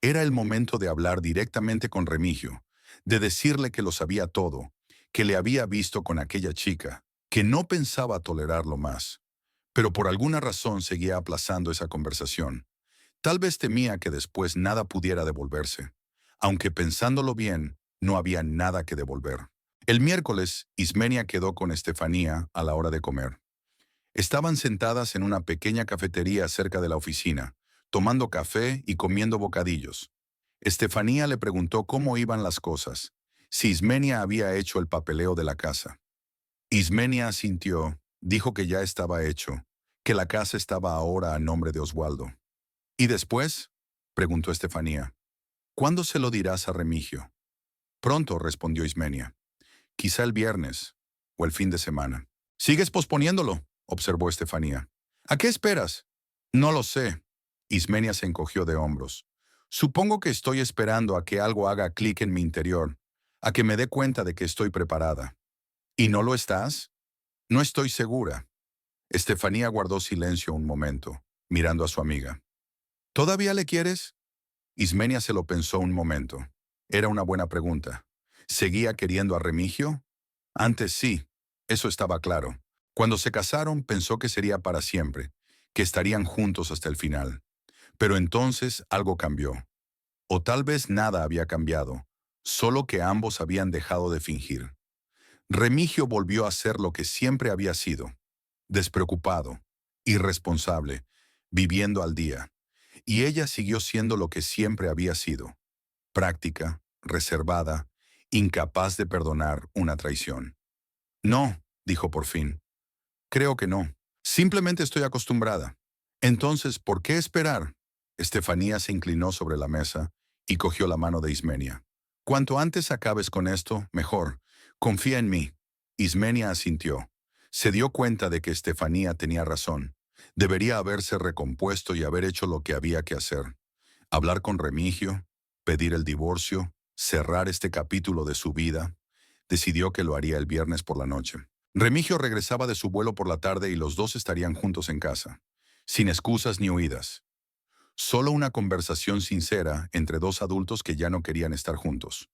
Era el momento de hablar directamente con Remigio, de decirle que lo sabía todo, que le había visto con aquella chica, que no pensaba tolerarlo más. Pero por alguna razón seguía aplazando esa conversación. Tal vez temía que después nada pudiera devolverse, aunque pensándolo bien, no había nada que devolver. El miércoles, Ismenia quedó con Estefanía a la hora de comer. Estaban sentadas en una pequeña cafetería cerca de la oficina, tomando café y comiendo bocadillos. Estefanía le preguntó cómo iban las cosas, si Ismenia había hecho el papeleo de la casa. Ismenia asintió, dijo que ya estaba hecho, que la casa estaba ahora a nombre de Oswaldo. ¿Y después? Preguntó Estefanía. ¿Cuándo se lo dirás a Remigio? Pronto, respondió Ismenia. Quizá el viernes o el fin de semana. ¿Sigues posponiéndolo?, observó Estefanía. ¿A qué esperas? No lo sé. Ismenia se encogió de hombros. Supongo que estoy esperando a que algo haga clic en mi interior, a que me dé cuenta de que estoy preparada. ¿Y no lo estás? No estoy segura. Estefanía guardó silencio un momento, mirando a su amiga. ¿Todavía le quieres? Ismenia se lo pensó un momento. Era una buena pregunta. ¿Seguía queriendo a Remigio? Antes sí, eso estaba claro. Cuando se casaron pensó que sería para siempre, que estarían juntos hasta el final. Pero entonces algo cambió. O tal vez nada había cambiado, solo que ambos habían dejado de fingir. Remigio volvió a ser lo que siempre había sido, despreocupado, irresponsable, viviendo al día. Y ella siguió siendo lo que siempre había sido, práctica, reservada, incapaz de perdonar una traición. No, dijo por fin. Creo que no. Simplemente estoy acostumbrada. Entonces, ¿por qué esperar? Estefanía se inclinó sobre la mesa y cogió la mano de Ismenia. Cuanto antes acabes con esto, mejor. Confía en mí. Ismenia asintió. Se dio cuenta de que Estefanía tenía razón. Debería haberse recompuesto y haber hecho lo que había que hacer. Hablar con Remigio, pedir el divorcio, cerrar este capítulo de su vida. Decidió que lo haría el viernes por la noche. Remigio regresaba de su vuelo por la tarde y los dos estarían juntos en casa, sin excusas ni huidas. Solo una conversación sincera entre dos adultos que ya no querían estar juntos.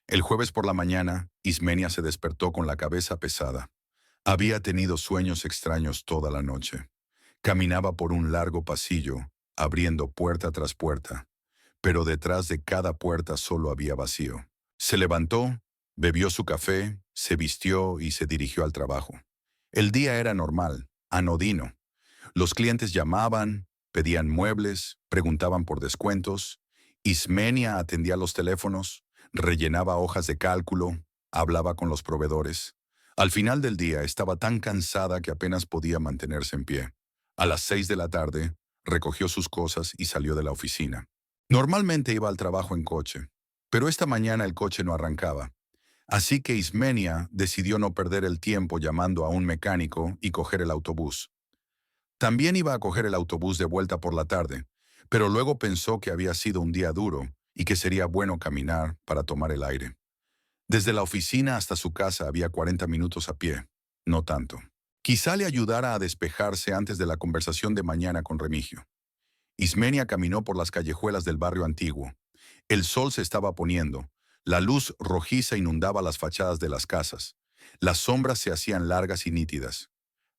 El jueves por la mañana, Ismenia se despertó con la cabeza pesada. Había tenido sueños extraños toda la noche. Caminaba por un largo pasillo, abriendo puerta tras puerta, pero detrás de cada puerta solo había vacío. Se levantó, bebió su café, se vistió y se dirigió al trabajo. El día era normal, anodino. Los clientes llamaban, pedían muebles, preguntaban por descuentos. Ismenia atendía los teléfonos, rellenaba hojas de cálculo, hablaba con los proveedores. Al final del día estaba tan cansada que apenas podía mantenerse en pie. A las 6 de la tarde, recogió sus cosas y salió de la oficina. Normalmente iba al trabajo en coche, pero esta mañana el coche no arrancaba. Así que Ismenia decidió no perder el tiempo llamando a un mecánico y coger el autobús. También iba a coger el autobús de vuelta por la tarde, pero luego pensó que había sido un día duro y que sería bueno caminar para tomar el aire. Desde la oficina hasta su casa había 40 minutos a pie, no tanto. Quizá le ayudara a despejarse antes de la conversación de mañana con Remigio. Ismenia caminó por las callejuelas del barrio antiguo. El sol se estaba poniendo. La luz rojiza inundaba las fachadas de las casas. Las sombras se hacían largas y nítidas.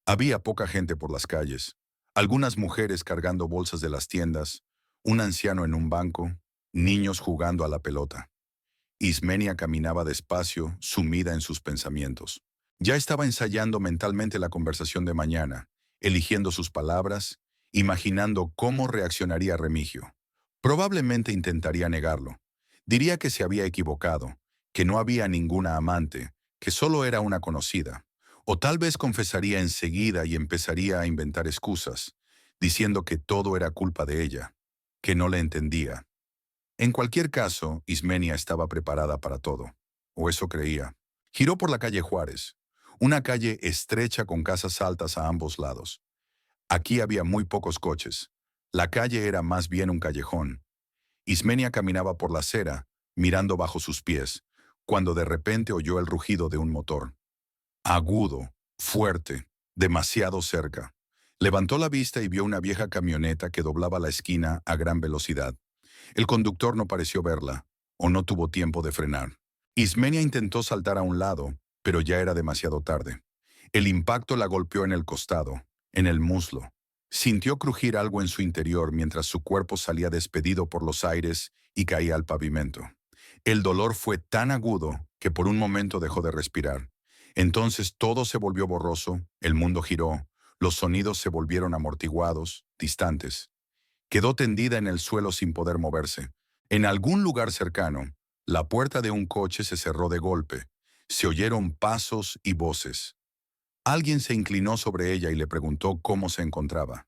Había poca gente por las calles. Algunas mujeres cargando bolsas de las tiendas, un anciano en un banco, niños jugando a la pelota. Ismenia caminaba despacio, sumida en sus pensamientos. Ya estaba ensayando mentalmente la conversación de mañana, eligiendo sus palabras, imaginando cómo reaccionaría Remigio. Probablemente intentaría negarlo. Diría que se había equivocado, que no había ninguna amante, que solo era una conocida. O tal vez confesaría enseguida y empezaría a inventar excusas, diciendo que todo era culpa de ella. que no le entendía. En cualquier caso, Ismenia estaba preparada para todo, o eso creía. Giró por la calle Juárez, una calle estrecha con casas altas a ambos lados. Aquí había muy pocos coches. La calle era más bien un callejón. Ismenia caminaba por la acera, mirando bajo sus pies, cuando de repente oyó el rugido de un motor. Agudo, fuerte, demasiado cerca. Levantó la vista y vio una vieja camioneta que doblaba la esquina a gran velocidad. El conductor no pareció verla, o no tuvo tiempo de frenar. Ismenia intentó saltar a un lado, pero ya era demasiado tarde. El impacto la golpeó en el costado, en el muslo. Sintió crujir algo en su interior mientras su cuerpo salía despedido por los aires y caía al pavimento. El dolor fue tan agudo que por un momento dejó de respirar. Entonces todo se volvió borroso, el mundo giró, los sonidos se volvieron amortiguados, distantes. Quedó tendida en el suelo sin poder moverse. En algún lugar cercano, la puerta de un coche se cerró de golpe. Se oyeron pasos y voces. Alguien se inclinó sobre ella y le preguntó cómo se encontraba.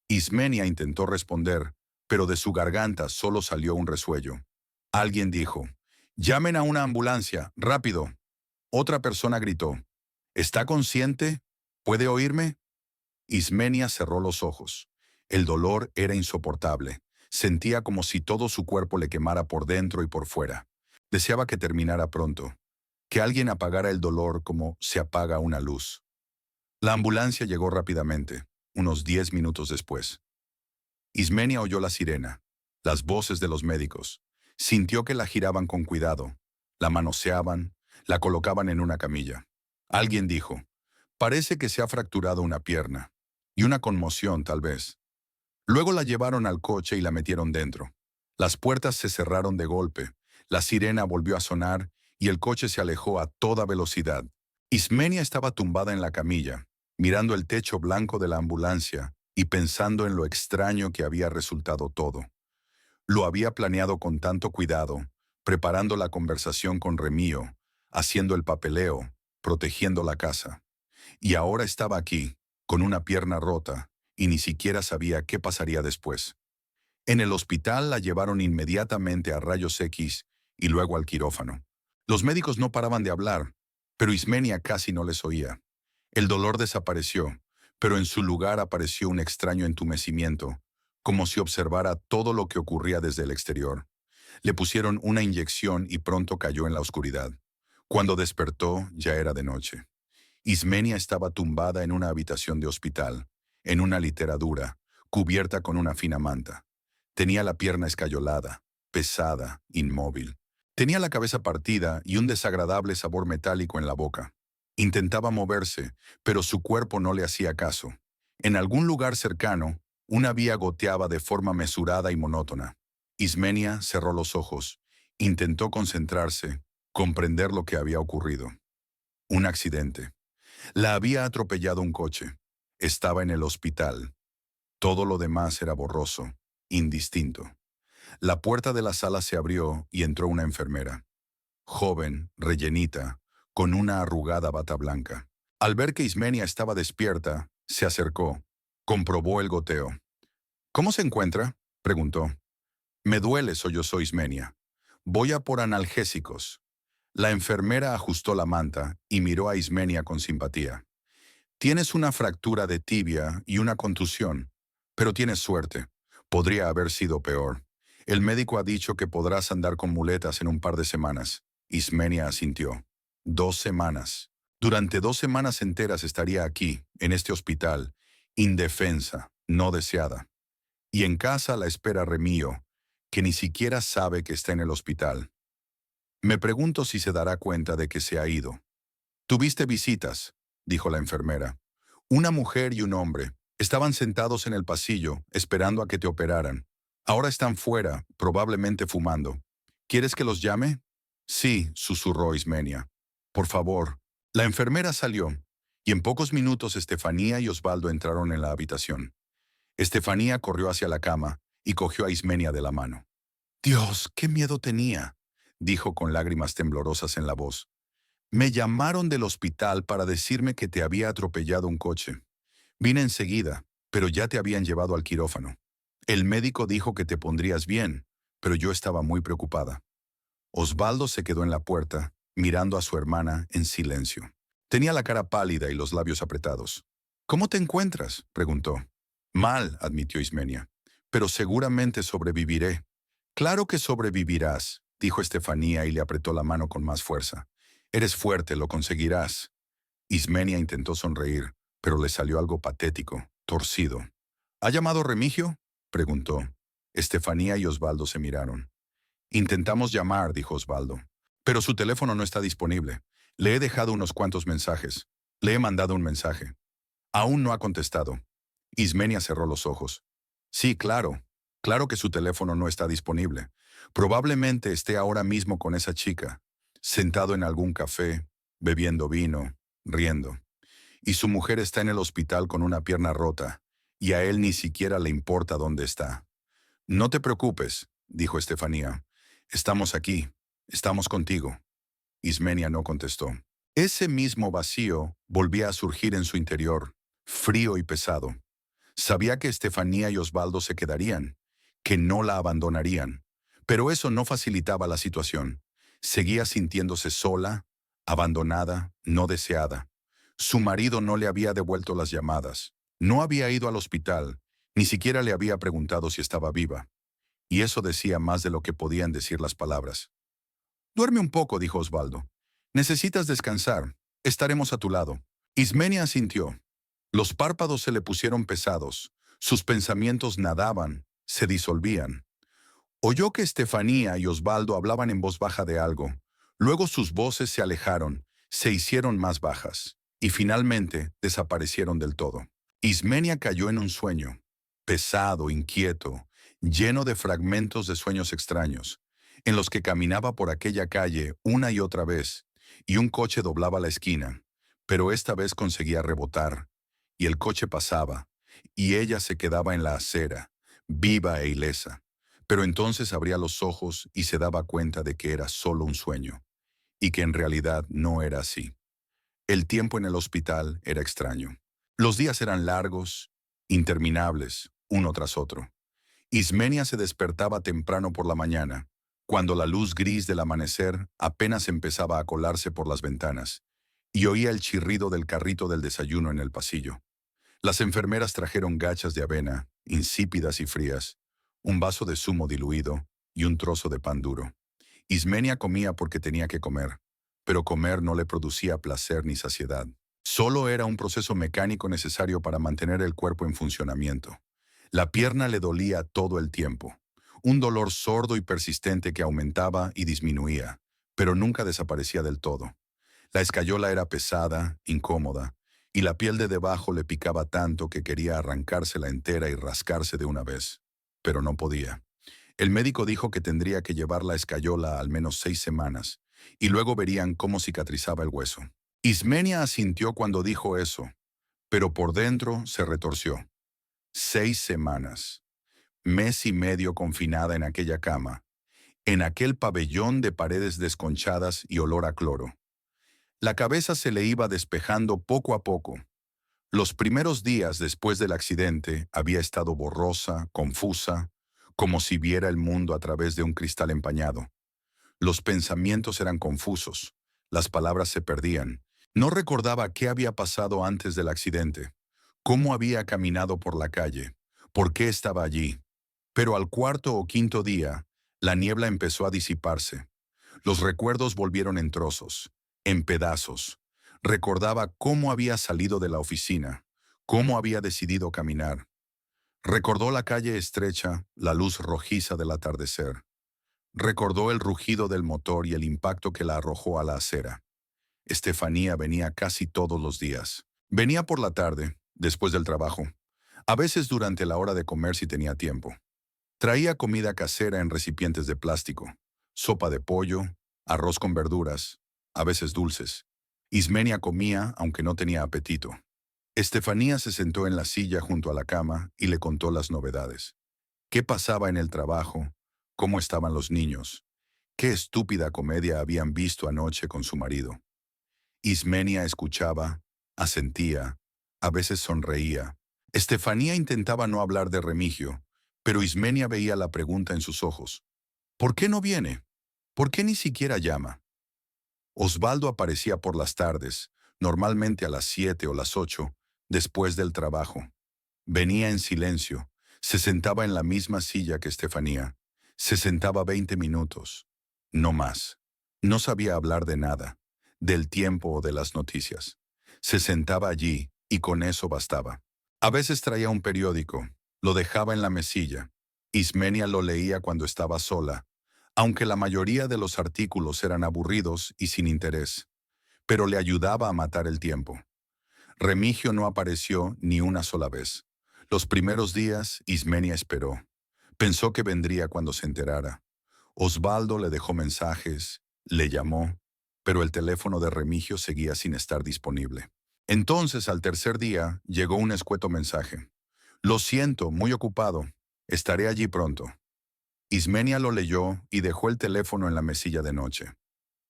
Ismenia intentó responder, pero de su garganta solo salió un resuello. Alguien dijo, «Llamen a una ambulancia, rápido». Otra persona gritó, «¿Está consciente? ¿Puede oírme?». Ismenia cerró los ojos. El dolor era insoportable. Sentía como si todo su cuerpo le quemara por dentro y por fuera. Deseaba que terminara pronto, que alguien apagara el dolor como se apaga una luz. La ambulancia llegó rápidamente, unos 10 minutos después. Ismenia oyó la sirena, las voces de los médicos. Sintió que la giraban con cuidado, la manoseaban, la colocaban en una camilla. Alguien dijo, «Parece que se ha fracturado una pierna». Y una conmoción, tal vez. Luego la llevaron al coche y la metieron dentro. Las puertas se cerraron de golpe, la sirena volvió a sonar y el coche se alejó a toda velocidad. Ismenia estaba tumbada en la camilla, mirando el techo blanco de la ambulancia y pensando en lo extraño que había resultado todo. Lo había planeado con tanto cuidado, preparando la conversación con Remío, haciendo el papeleo, protegiendo la casa. Y ahora estaba aquí, con una pierna rota, y ni siquiera sabía qué pasaría después. En el hospital la llevaron inmediatamente a rayos X y luego al quirófano. Los médicos no paraban de hablar, pero Ismenia casi no les oía. El dolor desapareció, pero en su lugar apareció un extraño entumecimiento, como si observara todo lo que ocurría desde el exterior. Le pusieron una inyección y pronto cayó en la oscuridad. Cuando despertó, ya era de noche. Ismenia estaba tumbada en una habitación de hospital, en una litera dura, cubierta con una fina manta. Tenía la pierna escayolada, pesada, inmóvil. Tenía la cabeza partida y un desagradable sabor metálico en la boca. Intentaba moverse, pero su cuerpo no le hacía caso. En algún lugar cercano, una vía goteaba de forma mesurada y monótona. Ismenia cerró los ojos, intentó concentrarse, comprender lo que había ocurrido. Un accidente. La había atropellado un coche. Estaba en el hospital. Todo lo demás era borroso, indistinto. La puerta de la sala se abrió y entró una enfermera. Joven, rellenita, con una arrugada bata blanca. Al ver que Ismenia estaba despierta, se acercó. Comprobó el goteo. «¿Cómo se encuentra?», preguntó. «Me duele», sollozó Ismenia. «Voy a por analgésicos». La enfermera ajustó la manta y miró a Ismenia con simpatía. «Tienes una fractura de tibia y una contusión, pero tienes suerte. Podría haber sido peor. El médico ha dicho que podrás andar con muletas en un par de semanas». Ismenia asintió. 2 semanas. Durante 2 semanas enteras estaría aquí, en este hospital, indefensa, no deseada. Y en casa la espera Remío, que ni siquiera sabe que está en el hospital. Me pregunto si se dará cuenta de que se ha ido. «Tuviste visitas», dijo la enfermera. «Una mujer y un hombre. Estaban sentados en el pasillo, esperando a que te operaran. Ahora están fuera, probablemente fumando. ¿Quieres que los llame?» «Sí», susurró Ismenia. «Por favor». La enfermera salió, y en pocos minutos Estefanía y Osvaldo entraron en la habitación. Estefanía corrió hacia la cama y cogió a Ismenia de la mano. «Dios, qué miedo tenía», dijo con lágrimas temblorosas en la voz. «Me llamaron del hospital para decirme que te había atropellado un coche. Vine enseguida, pero ya te habían llevado al quirófano». El médico dijo que te pondrías bien, pero yo estaba muy preocupada. Osvaldo se quedó en la puerta, mirando a su hermana en silencio. Tenía la cara pálida y los labios apretados. ¿Cómo te encuentras?, preguntó. Mal, admitió Ismenia, pero seguramente sobreviviré. Claro que sobrevivirás, dijo Estefanía y le apretó la mano con más fuerza. Eres fuerte, lo conseguirás. Ismenia intentó sonreír, pero le salió algo patético, torcido. ¿Ha llamado Remigio?, preguntó. Estefanía y Osvaldo se miraron. Intentamos llamar, dijo Osvaldo, pero su teléfono no está disponible. Le he dejado unos cuantos mensajes. Le he mandado un mensaje. Aún no ha contestado. Ismenia cerró los ojos. Sí, claro. Claro que su teléfono no está disponible. Probablemente esté ahora mismo con esa chica, sentado en algún café, bebiendo vino, riendo. Y su mujer está en el hospital con una pierna rota, y a él ni siquiera le importa dónde está. No te preocupes, dijo Estefanía. Estamos aquí. Estamos contigo. Ismenia no contestó. Ese mismo vacío volvía a surgir en su interior, frío y pesado. Sabía que Estefanía y Osvaldo se quedarían, que no la abandonarían, pero eso no facilitaba la situación. Seguía sintiéndose sola, abandonada, no deseada. Su marido no le había devuelto las llamadas, no había ido al hospital, ni siquiera le había preguntado si estaba viva. Y eso decía más de lo que podían decir las palabras. Duerme un poco, dijo Osvaldo. Necesitas descansar. Estaremos a tu lado. Ismenia asintió. Los párpados se le pusieron pesados. Sus pensamientos nadaban, se disolvían. Oyó que Estefanía y Osvaldo hablaban en voz baja de algo. Luego sus voces se alejaron, se hicieron más bajas, y finalmente desaparecieron del todo. Ismenia cayó en un sueño, pesado, inquieto, lleno de fragmentos de sueños extraños, en los que caminaba por aquella calle una y otra vez, y un coche doblaba la esquina, pero esta vez conseguía rebotar, y el coche pasaba, y ella se quedaba en la acera, viva e ilesa. Pero entonces abría los ojos y se daba cuenta de que era solo un sueño, y que en realidad no era así. El tiempo en el hospital era extraño. Los días eran largos, interminables, uno tras otro. Ismenia se despertaba temprano por la mañana, cuando la luz gris del amanecer apenas empezaba a colarse por las ventanas, y oía el chirrido del carrito del desayuno en el pasillo. Las enfermeras trajeron gachas de avena, insípidas y frías, un vaso de zumo diluido y un trozo de pan duro. Ismenia comía porque tenía que comer, pero comer no le producía placer ni saciedad. Solo era un proceso mecánico necesario para mantener el cuerpo en funcionamiento. La pierna le dolía todo el tiempo, un dolor sordo y persistente que aumentaba y disminuía, pero nunca desaparecía del todo. La escayola era pesada, incómoda, y la piel de debajo le picaba tanto que quería arrancársela entera y rascarse de una vez, pero no podía. El médico dijo que tendría que llevar la escayola al menos 6 semanas, y luego verían cómo cicatrizaba el hueso. Ismenia asintió cuando dijo eso, pero por dentro se retorció. 6 semanas, mes y medio confinada en aquella cama, en aquel pabellón de paredes desconchadas y olor a cloro. La cabeza se le iba despejando poco a poco. Los primeros días después del accidente había estado borrosa, confusa, como si viera el mundo a través de un cristal empañado. Los pensamientos eran confusos, las palabras se perdían. No recordaba qué había pasado antes del accidente, cómo había caminado por la calle, por qué estaba allí. Pero al cuarto o quinto día, la niebla empezó a disiparse. Los recuerdos volvieron en trozos, en pedazos. Recordaba cómo había salido de la oficina, cómo había decidido caminar. Recordó la calle estrecha, la luz rojiza del atardecer. Recordó el rugido del motor y el impacto que la arrojó a la acera. Estefanía venía casi todos los días. Venía por la tarde, después del trabajo, a veces durante la hora de comer si tenía tiempo. Traía comida casera en recipientes de plástico, sopa de pollo, arroz con verduras, a veces dulces. Ismenia comía aunque no tenía apetito. Estefanía se sentó en la silla junto a la cama y le contó las novedades. ¿Qué pasaba en el trabajo? ¿Cómo estaban los niños? ¿Qué estúpida comedia habían visto anoche con su marido? Ismenia escuchaba, asentía, a veces sonreía. Estefanía intentaba no hablar de Remigio, Pero Ismenia veía la pregunta en sus ojos. ¿Por qué no viene? ¿Por qué ni siquiera llama? Osvaldo aparecía por las tardes, normalmente a las 7 o las 8, después del trabajo. Venía en silencio, se sentaba en la misma silla que Estefanía. Se sentaba 20 minutos, no más. No sabía hablar de nada, del tiempo o de las noticias. Se sentaba allí y con eso bastaba. A veces traía un periódico, lo dejaba en la mesilla. Ismenia lo leía cuando estaba sola, aunque la mayoría de los artículos eran aburridos y sin interés, pero le ayudaba a matar el tiempo. Remigio no apareció ni una sola vez. Los primeros días, Ismenia esperó. Pensó que vendría cuando se enterara. Osvaldo le dejó mensajes, le llamó, pero el teléfono de Remigio seguía sin estar disponible. Entonces, al tercer día, llegó un escueto mensaje. Lo siento, muy ocupado. Estaré allí pronto. Ismenia lo leyó y dejó el teléfono en la mesilla de noche.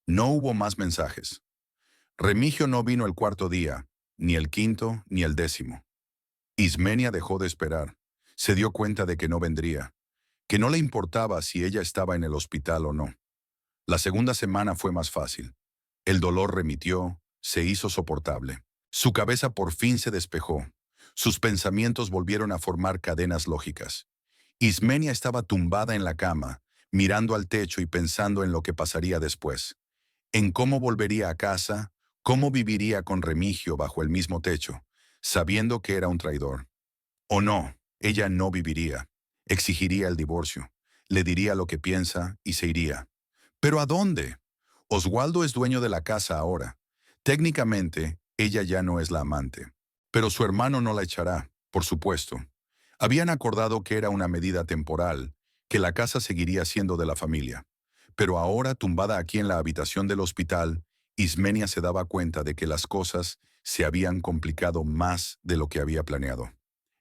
No hubo más mensajes. Remigio no vino el cuarto día, ni el quinto, ni el décimo. Ismenia dejó de esperar. Se dio cuenta de que no vendría, que no le importaba si ella estaba en el hospital o no. La segunda semana fue más fácil. El dolor remitió, se hizo soportable. Su cabeza por fin se despejó. Sus pensamientos volvieron a formar cadenas lógicas. Ismenia estaba tumbada en la cama, mirando al techo y pensando en lo que pasaría después. En cómo volvería a casa, cómo viviría con Remigio bajo el mismo techo, sabiendo que era un traidor. O no, ella no viviría. Exigiría el divorcio. Le diría lo que piensa y se iría. ¿Pero a dónde? Oswaldo es dueño de la casa ahora. Técnicamente, ella ya no es la amante. Pero su hermano no la echará, por supuesto. Habían acordado que era una medida temporal, que la casa seguiría siendo de la familia. Pero ahora, tumbada aquí en la habitación del hospital, Ismenia se daba cuenta de que las cosas se habían complicado más de lo que había planeado.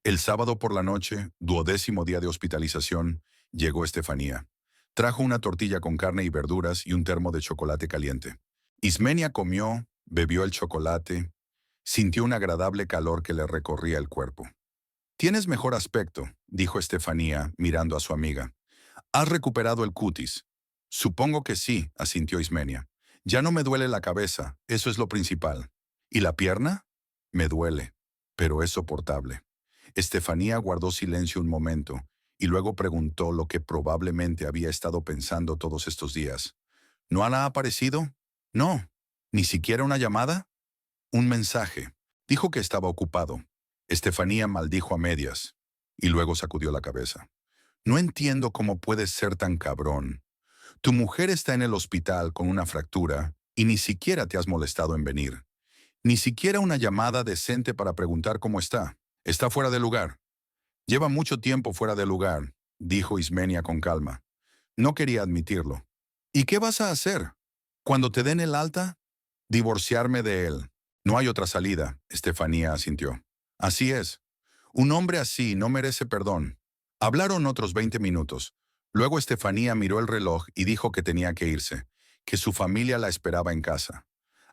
El sábado por la noche, 12º día de hospitalización, llegó Estefanía. Trajo una tortilla con carne y verduras y un termo de chocolate caliente. Ismenia comió, bebió el chocolate, sintió un agradable calor que le recorría el cuerpo. «Tienes mejor aspecto», dijo Estefanía, mirando a su amiga. «¿Has recuperado el cutis?» «Supongo que sí», asintió Ismenia. «Ya no me duele la cabeza, eso es lo principal». «¿Y la pierna?» «Me duele, pero es soportable». Estefanía guardó silencio un momento y luego preguntó lo que probablemente había estado pensando todos estos días. «¿No ha aparecido?» «No. ¿Ni siquiera una llamada?» «Un mensaje. Dijo que estaba ocupado». Estefanía maldijo a medias y luego sacudió la cabeza. «No entiendo cómo puedes ser tan cabrón. Tu mujer está en el hospital con una fractura y ni siquiera te has molestado en venir. Ni siquiera una llamada decente para preguntar cómo está. Está fuera de lugar». «Lleva mucho tiempo fuera de lugar», dijo Ismenia con calma. No quería admitirlo. «¿Y qué vas a hacer? Cuando te den el alta?» «Divorciarme de él. No hay otra salida», Estefanía asintió. «Así es. Un hombre así no merece perdón». Hablaron otros 20 minutos. Luego Estefanía miró el reloj y dijo que tenía que irse, que su familia la esperaba en casa.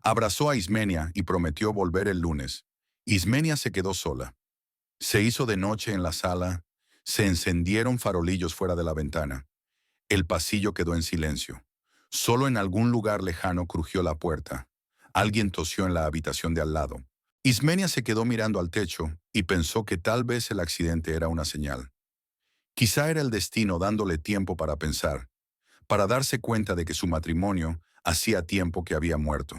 Abrazó a Ismenia y prometió volver el lunes. Ismenia se quedó sola. Se hizo de noche en la sala, se encendieron farolillos fuera de la ventana. El pasillo quedó en silencio. Solo en algún lugar lejano crujió la puerta. Alguien tosió en la habitación de al lado. Ismenia se quedó mirando al techo y pensó que tal vez el accidente era una señal. Quizá era el destino dándole tiempo para pensar, para darse cuenta de que su matrimonio hacía tiempo que había muerto,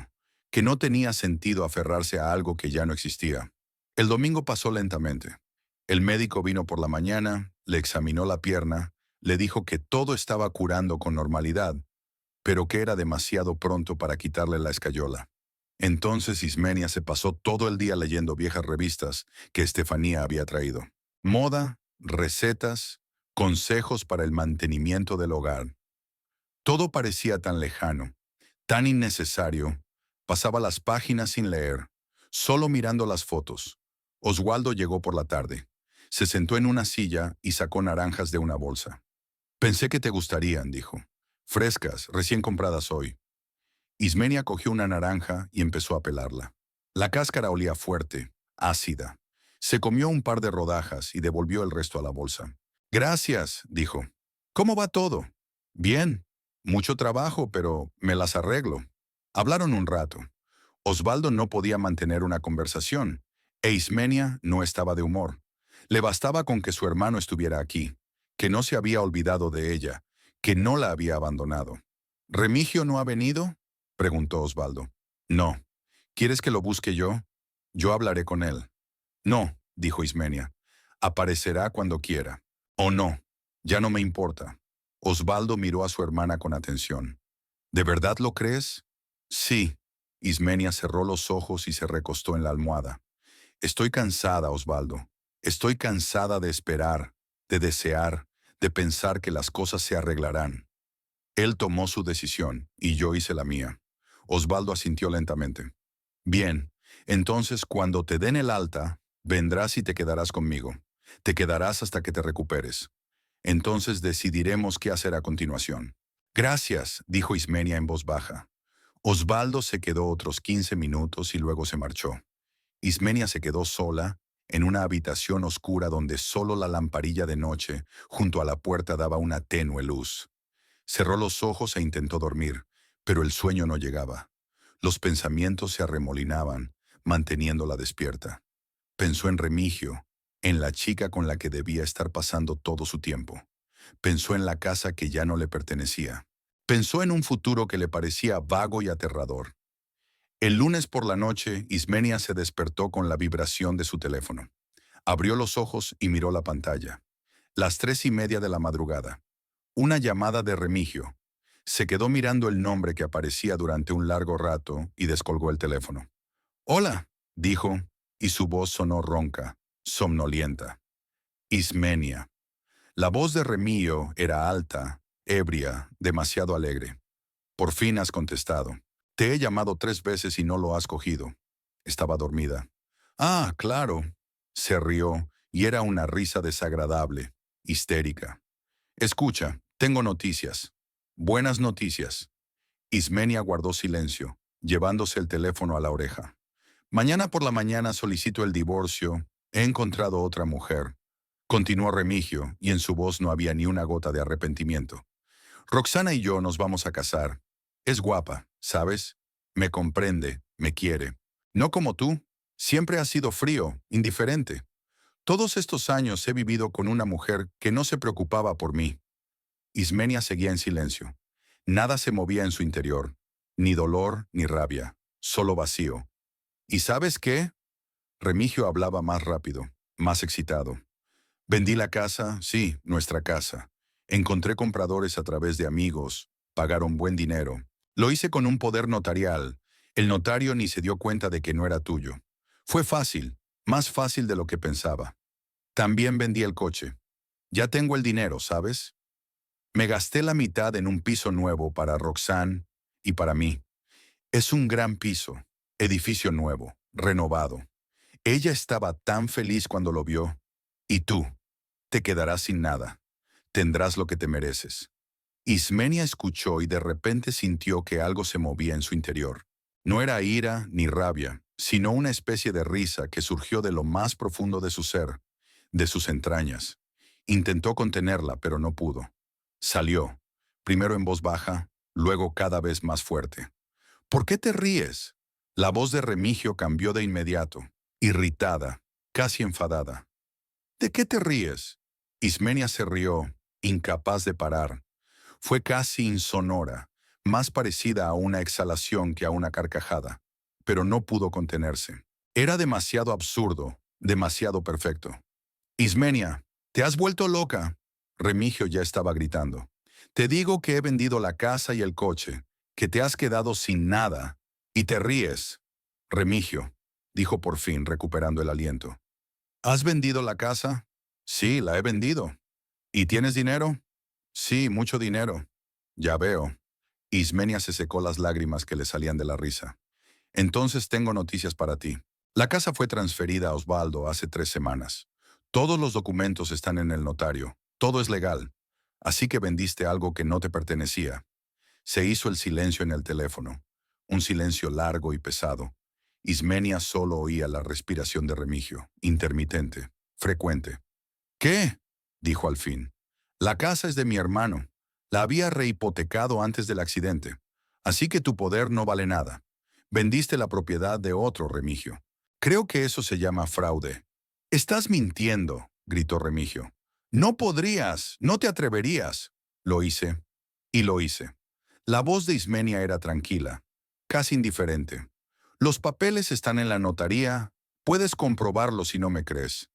que no tenía sentido aferrarse a algo que ya no existía. El domingo pasó lentamente. El médico vino por la mañana, le examinó la pierna, le dijo que todo estaba curando con normalidad, pero que era demasiado pronto para quitarle la escayola. Entonces Ismenia se pasó todo el día leyendo viejas revistas que Estefanía había traído. Moda, recetas, consejos para el mantenimiento del hogar. Todo parecía tan lejano, tan innecesario. Pasaba las páginas sin leer, solo mirando las fotos. Oswaldo llegó por la tarde. Se sentó en una silla y sacó naranjas de una bolsa. «Pensé que te gustarían», dijo. «Frescas, recién compradas hoy». Ismenia cogió una naranja y empezó a pelarla. La cáscara olía fuerte, ácida. Se comió un par de rodajas y devolvió el resto a la bolsa. Gracias, dijo. ¿Cómo va todo? Bien. Mucho trabajo, pero me las arreglo. Hablaron un rato. Osvaldo no podía mantener una conversación, e Ismenia no estaba de humor. Le bastaba con que su hermano estuviera aquí, que no se había olvidado de ella, que no la había abandonado. ¿Remigio no ha venido?, preguntó Osvaldo. No. ¿Quieres que lo busque yo? Yo hablaré con él. No, dijo Ismenia. Aparecerá cuando quiera. O no. Ya no me importa. Osvaldo miró a su hermana con atención. ¿De verdad lo crees? Sí. Ismenia cerró los ojos y se recostó en la almohada. Estoy cansada, Osvaldo. Estoy cansada de esperar, de desear, de pensar que las cosas se arreglarán. Él tomó su decisión y yo hice la mía. Osvaldo asintió lentamente. Bien, entonces cuando te den el alta, vendrás y te quedarás conmigo. Te quedarás hasta que te recuperes. Entonces decidiremos qué hacer a continuación. Gracias, dijo Ismenia en voz baja. Osvaldo se quedó otros 15 minutos y luego se marchó. Ismenia se quedó sola, en una habitación oscura donde solo la lamparilla de noche junto a la puerta daba una tenue luz. Cerró los ojos e intentó dormir, pero el sueño no llegaba. Los pensamientos se arremolinaban, manteniéndola despierta. Pensó en Remigio, en la chica con la que debía estar pasando todo su tiempo. Pensó en la casa que ya no le pertenecía. Pensó en un futuro que le parecía vago y aterrador. El lunes por la noche, Ismenia se despertó con la vibración de su teléfono. Abrió los ojos y miró la pantalla. Las 3:30 de la madrugada. Una llamada de Remigio. Se quedó mirando el nombre que aparecía durante un largo rato y descolgó el teléfono. «Hola», dijo, y su voz sonó ronca, somnolienta. Ismenia. La voz de Remigio era alta, ebria, demasiado alegre. «Por fin has contestado. Te he llamado 3 veces y no lo has cogido». Estaba dormida. «Ah, claro». Se rió, y era una risa desagradable, histérica. «Escucha, tengo noticias. Buenas noticias». Ismenia guardó silencio, llevándose el teléfono a la oreja. «Mañana por la mañana solicito el divorcio. He encontrado otra mujer», continuó Remigio, y en su voz no había ni una gota de arrepentimiento. «Roxana y yo nos vamos a casar. Es guapa, ¿sabes? Me comprende, me quiere. No como tú. Siempre has sido frío, indiferente. Todos estos años he vivido con una mujer que no se preocupaba por mí». Ismenia seguía en silencio. Nada se movía en su interior. Ni dolor, ni rabia. Solo vacío. ¿Y sabes qué? Remigio hablaba más rápido, más excitado. Vendí la casa, sí, nuestra casa. Encontré compradores a través de amigos. Pagaron buen dinero. Lo hice con un poder notarial. El notario ni se dio cuenta de que no era tuyo. Fue fácil, más fácil de lo que pensaba. También vendí el coche. Ya tengo el dinero, ¿sabes? Me gasté la mitad en un piso nuevo para Roxanne y para mí. Es un gran piso, edificio nuevo, renovado. Ella estaba tan feliz cuando lo vio. Y tú, te quedarás sin nada. Tendrás lo que te mereces. Ismenia escuchó y de repente sintió que algo se movía en su interior. No era ira ni rabia, sino una especie de risa que surgió de lo más profundo de su ser, de sus entrañas. Intentó contenerla, pero no pudo. Salió, primero en voz baja, luego cada vez más fuerte. «¿Por qué te ríes?». La voz de Remigio cambió de inmediato, irritada, casi enfadada. «¿De qué te ríes?». Ismenia se rió, incapaz de parar. Fue casi insonora, más parecida a una exhalación que a una carcajada, pero no pudo contenerse. Era demasiado absurdo, demasiado perfecto. «Ismenia, te has vuelto loca». Remigio ya estaba gritando. «Te digo que he vendido la casa y el coche, que te has quedado sin nada, y te ríes». «Remigio», dijo por fin, recuperando el aliento. «¿Has vendido la casa?». «Sí, la he vendido». «¿Y tienes dinero?». «Sí, mucho dinero». «Ya veo». Ismenia se secó las lágrimas que le salían de la risa. «Entonces tengo noticias para ti. La casa fue transferida a Osvaldo hace 3 semanas. Todos los documentos están en el notario. Todo es legal. Así que vendiste algo que no te pertenecía». Se hizo el silencio en el teléfono. Un silencio largo y pesado. Ismenia solo oía la respiración de Remigio, intermitente, frecuente. «¿Qué?». dijo al fin. La casa es de mi hermano. La había rehipotecado antes del accidente. Así que tu poder no vale nada. Vendiste la propiedad de otro, Remigio. Creo que eso se llama fraude. Estás mintiendo, gritó Remigio. No podrías, no te atreverías. Lo hice, y lo hice. La voz de Ismenia era tranquila, casi indiferente. Los papeles están en la notaría. Puedes comprobarlo si no me crees.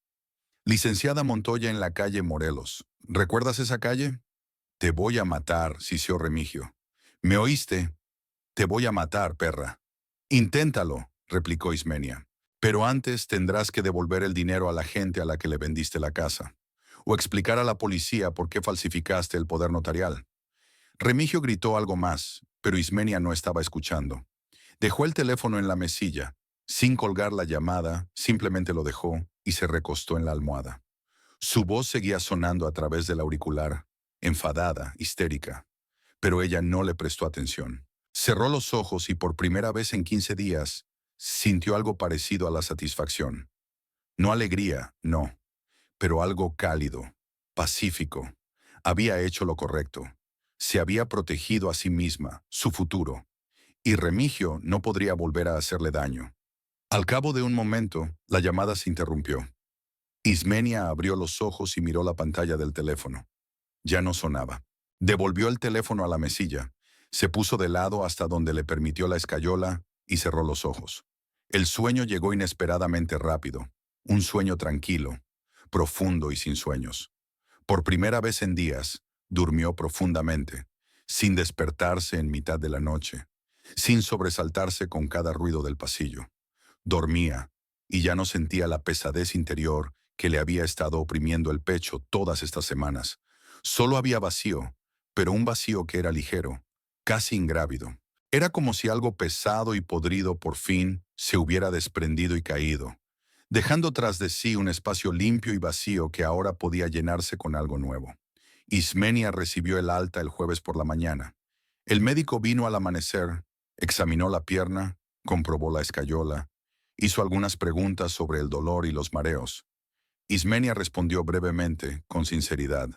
Licenciada Montoya en la calle Morelos. ¿Recuerdas esa calle? Te voy a matar, sisió Remigio. ¿Me oíste? Te voy a matar, perra. Inténtalo, replicó Ismenia. Pero antes tendrás que devolver el dinero a la gente a la que le vendiste la casa. O explicar a la policía por qué falsificaste el poder notarial. Remigio gritó algo más, pero Ismenia no estaba escuchando. Dejó el teléfono en la mesilla. Sin colgar la llamada, simplemente lo dejó y se recostó en la almohada. Su voz seguía sonando a través del auricular, enfadada, histérica. Pero ella no le prestó atención. Cerró los ojos y por primera vez en 15 días sintió algo parecido a la satisfacción. No alegría, no, pero algo cálido, pacífico. Había hecho lo correcto. Se había protegido a sí misma, su futuro. Y Remigio no podría volver a hacerle daño. Al cabo de un momento, la llamada se interrumpió. Ismenia abrió los ojos y miró la pantalla del teléfono. Ya no sonaba. Devolvió el teléfono a la mesilla, se puso de lado hasta donde le permitió la escayola y cerró los ojos. El sueño llegó inesperadamente rápido, un sueño tranquilo, profundo y sin sueños. Por primera vez en días, durmió profundamente, sin despertarse en mitad de la noche, sin sobresaltarse con cada ruido del pasillo. Dormía, y ya no sentía la pesadez interior que le había estado oprimiendo el pecho todas estas semanas. Solo había vacío, pero un vacío que era ligero, casi ingrávido. Era como si algo pesado y podrido por fin se hubiera desprendido y caído, dejando tras de sí un espacio limpio y vacío que ahora podía llenarse con algo nuevo. Ismenia recibió el alta el jueves por la mañana. El médico vino al amanecer, examinó la pierna, comprobó la escayola, hizo algunas preguntas sobre el dolor y los mareos. Ismenia respondió brevemente, con sinceridad.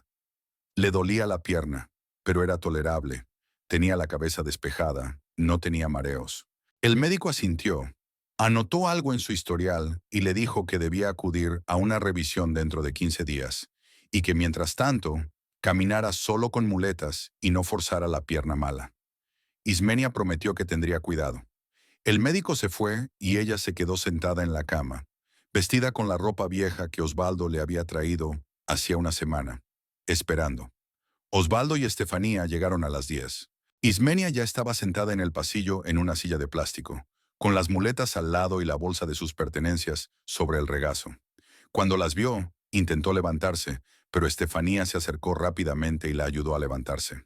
Le dolía la pierna, pero era tolerable. Tenía la cabeza despejada, no tenía mareos. El médico asintió, anotó algo en su historial y le dijo que debía acudir a una revisión dentro de 15 días, y que mientras tanto, caminara solo con muletas y no forzara la pierna mala. Ismenia prometió que tendría cuidado. El médico se fue y ella se quedó sentada en la cama, vestida con la ropa vieja que Osvaldo le había traído hacía una semana, esperando. Osvaldo y Estefanía llegaron a las 10. Ismenia ya estaba sentada en el pasillo en una silla de plástico, con las muletas al lado y la bolsa de sus pertenencias sobre el regazo. Cuando las vio, intentó levantarse, pero Estefanía se acercó rápidamente y la ayudó a levantarse.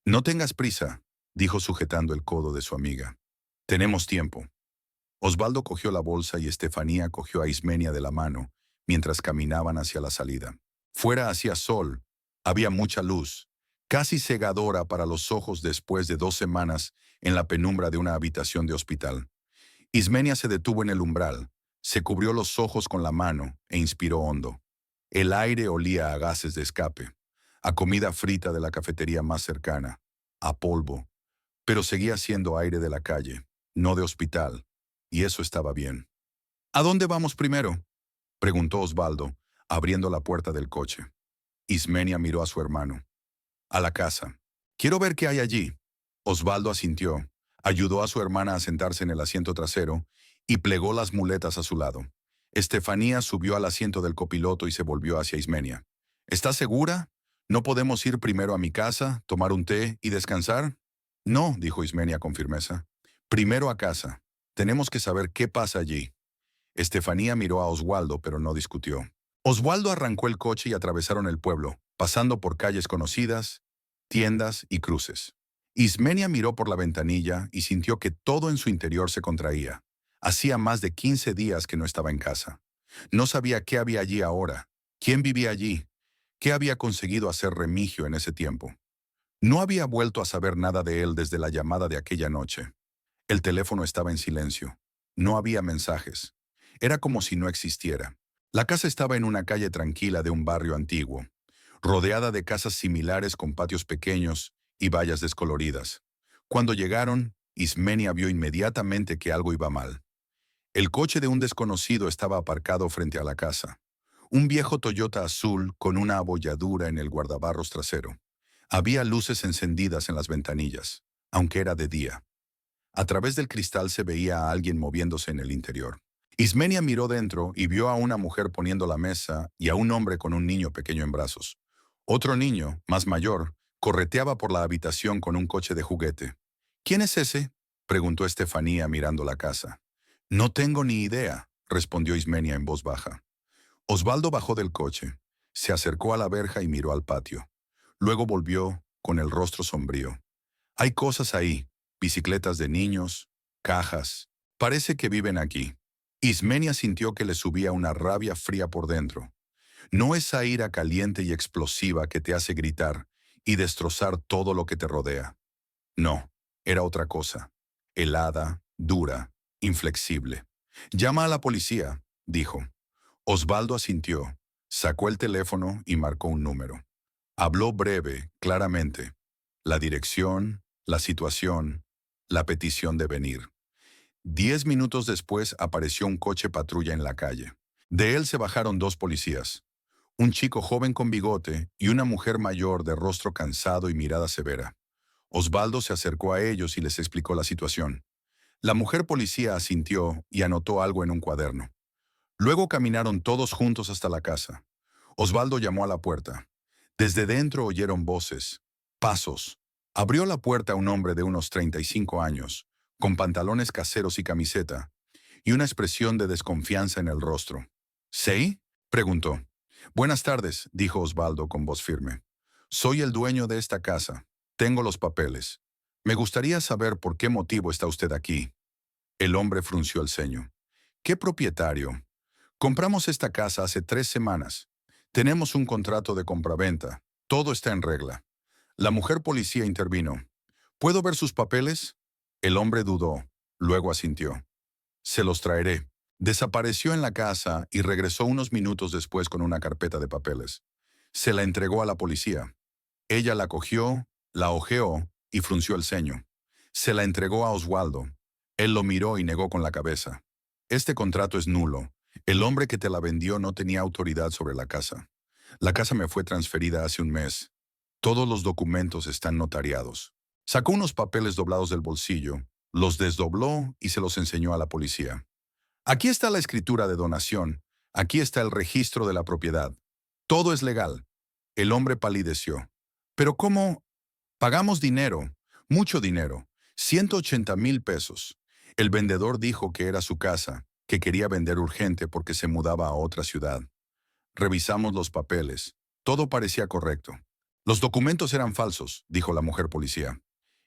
No tengas prisa, dijo sujetando el codo de su amiga. Tenemos tiempo. Osvaldo cogió la bolsa y Estefanía cogió a Ismenia de la mano mientras caminaban hacia la salida. Fuera hacía sol, había mucha luz, casi cegadora para los ojos después de 2 semanas en la penumbra de una habitación de hospital. Ismenia se detuvo en el umbral, se cubrió los ojos con la mano e inspiró hondo. El aire olía a gases de escape, a comida frita de la cafetería más cercana, a polvo, pero seguía siendo aire de la calle, no de hospital, y eso estaba bien. ¿A dónde vamos primero?, preguntó Osvaldo, abriendo la puerta del coche. Ismenia miró a su hermano. A la casa. Quiero ver qué hay allí. Osvaldo asintió, ayudó a su hermana a sentarse en el asiento trasero y plegó las muletas a su lado. Estefanía subió al asiento del copiloto y se volvió hacia Ismenia. ¿Estás segura? ¿No podemos ir primero a mi casa, tomar un té y descansar? No, dijo Ismenia con firmeza. Primero a casa. Tenemos que saber qué pasa allí. Estefanía miró a Osvaldo, pero no discutió. Osvaldo arrancó el coche y atravesaron el pueblo, pasando por calles conocidas, tiendas y cruces. Ismenia miró por la ventanilla y sintió que todo en su interior se contraía. Hacía más de 15 días que no estaba en casa. No sabía qué había allí ahora, quién vivía allí, qué había conseguido hacer Remigio en ese tiempo. No había vuelto a saber nada de él desde la llamada de aquella noche. El teléfono estaba en silencio. No había mensajes. Era como si no existiera. La casa estaba en una calle tranquila de un barrio antiguo. rodeada de casas similares con patios pequeños y vallas descoloridas. Cuando llegaron, Ismenia vio inmediatamente que algo iba mal. El coche de un desconocido estaba aparcado frente a la casa. Un viejo Toyota azul con una abolladura en el guardabarros trasero. Había luces encendidas en las ventanillas, aunque era de día. A través del cristal se veía a alguien moviéndose en el interior. Ismenia miró dentro y vio a una mujer poniendo la mesa y a un hombre con un niño pequeño en brazos. Otro niño, más mayor, correteaba por la habitación con un coche de juguete. ¿Quién es ese?, preguntó Estefanía mirando la casa. No tengo ni idea, respondió Ismenia en voz baja. Osvaldo bajó del coche, se acercó a la verja y miró al patio. Luego volvió, con el rostro sombrío. Hay cosas ahí, bicicletas de niños, cajas. Parece que viven aquí. Ismenia sintió que le subía una rabia fría por dentro. No esa ira caliente y explosiva que te hace gritar y destrozar todo lo que te rodea. No, era otra cosa. Helada, dura, inflexible. Llama a la policía, dijo. Osvaldo asintió, sacó el teléfono y marcó un número. Habló breve, claramente. La dirección, la situación, la petición de venir. 10 minutos después apareció un coche patrulla en la calle. De él se bajaron dos policías. Un chico joven con bigote y una mujer mayor de rostro cansado y mirada severa. Osvaldo se acercó a ellos y les explicó la situación. La mujer policía asintió y anotó algo en un cuaderno. Luego caminaron todos juntos hasta la casa. Osvaldo llamó a la puerta. Desde dentro oyeron voces, pasos. Abrió la puerta un hombre de unos 35 años, con pantalones caseros y camiseta, y una expresión de desconfianza en el rostro. ¿Sí?, preguntó. Buenas tardes, dijo Osvaldo con voz firme. Soy el dueño de esta casa. Tengo los papeles. Me gustaría saber por qué motivo está usted aquí. El hombre frunció el ceño. ¿Qué propietario? Compramos esta casa hace 3 semanas. Tenemos un contrato de compraventa. Todo está en regla. La mujer policía intervino. ¿Puedo ver sus papeles? El hombre dudó. Luego asintió. Se los traeré. Desapareció en la casa y regresó unos minutos después con una carpeta de papeles. Se la entregó a la policía. Ella la cogió, la hojeó y frunció el ceño. Se la entregó a Osvaldo. Él lo miró y negó con la cabeza. Este contrato es nulo. El hombre que te la vendió no tenía autoridad sobre la casa. La casa me fue transferida hace un mes. Todos los documentos están notariados. Sacó unos papeles doblados del bolsillo, los desdobló y se los enseñó a la policía. Aquí está la escritura de donación. Aquí está el registro de la propiedad. Todo es legal. El hombre palideció. ¿Pero cómo? Pagamos dinero, mucho dinero, 180,000 pesos. El vendedor dijo que era su casa, que quería vender urgente porque se mudaba a otra ciudad. Revisamos los papeles. Todo parecía correcto. Los documentos eran falsos, dijo la mujer policía.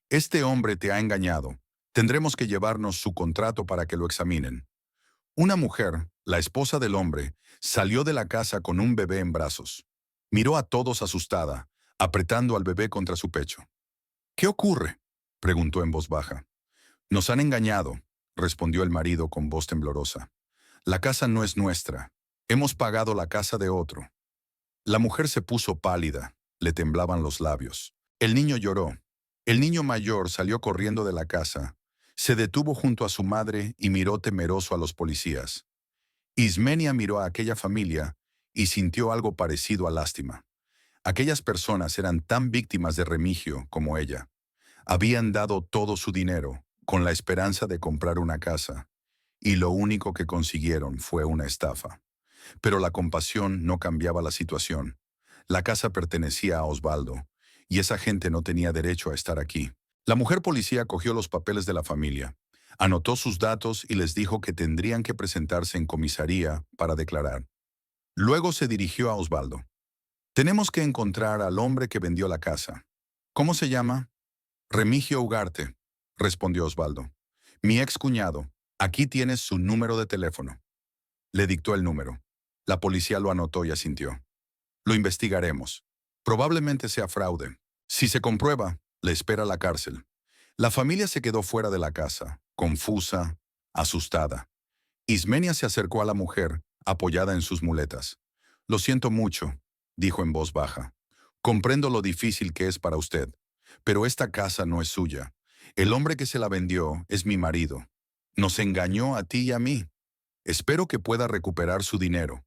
Este hombre te ha engañado. Tendremos que llevarnos su contrato para que lo examinen. Una mujer, la esposa del hombre, salió de la casa con un bebé en brazos. Miró a todos asustada, apretando al bebé contra su pecho. ¿Qué ocurre?, preguntó en voz baja. Nos han engañado, respondió el marido con voz temblorosa. La casa no es nuestra. Hemos pagado la casa de otro. La mujer se puso pálida, le temblaban los labios. El niño lloró. El niño mayor salió corriendo de la casa. Se detuvo junto a su madre y miró temeroso a los policías. Ismenia miró a aquella familia y sintió algo parecido a lástima. Aquellas personas eran tan víctimas de Remigio como ella. Habían dado todo su dinero con la esperanza de comprar una casa, y lo único que consiguieron fue una estafa. Pero la compasión no cambiaba la situación. La casa pertenecía a Osvaldo, y esa gente no tenía derecho a estar aquí. La mujer policía cogió los papeles de la familia, anotó sus datos y les dijo que tendrían que presentarse en comisaría para declarar. Luego se dirigió a Osvaldo. Tenemos que encontrar al hombre que vendió la casa. ¿Cómo se llama? Remigio Ugarte, respondió Osvaldo. Mi excuñado. Aquí tienes su número de teléfono. Le dictó el número. La policía lo anotó y asintió. Lo investigaremos. Probablemente sea fraude. Si se comprueba, le espera la cárcel. La familia se quedó fuera de la casa, confusa, asustada. Ismenia se acercó a la mujer, apoyada en sus muletas. Lo siento mucho, dijo en voz baja. Comprendo lo difícil que es para usted, pero esta casa no es suya. El hombre que se la vendió es mi marido. Nos engañó a ti y a mí. Espero que pueda recuperar su dinero.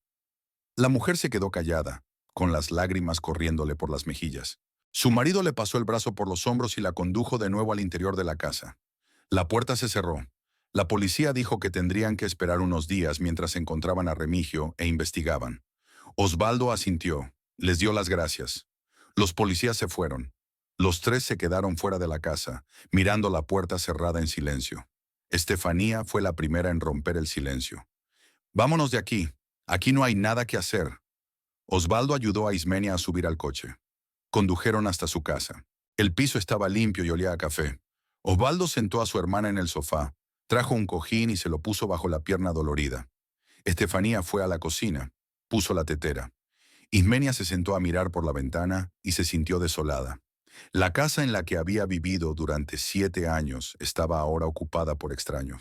La mujer se quedó callada, con las lágrimas corriéndole por las mejillas. Su marido le pasó el brazo por los hombros y la condujo de nuevo al interior de la casa. La puerta se cerró. La policía dijo que tendrían que esperar unos días mientras encontraban a Remigio e investigaban. Osvaldo asintió. Les dio las gracias. Los policías se fueron. Los tres se quedaron fuera de la casa, mirando la puerta cerrada en silencio. Estefanía fue la primera en romper el silencio. Vámonos de aquí. Aquí no hay nada que hacer. Osvaldo ayudó a Ismenia a subir al coche. Condujeron hasta su casa. El piso estaba limpio y olía a café. Osvaldo sentó a su hermana en el sofá, trajo un cojín y se lo puso bajo la pierna dolorida. Estefanía fue a la cocina, puso la tetera. Ismenia se sentó a mirar por la ventana y se sintió desolada. La casa en la que había vivido durante 7 años estaba ahora ocupada por extraños.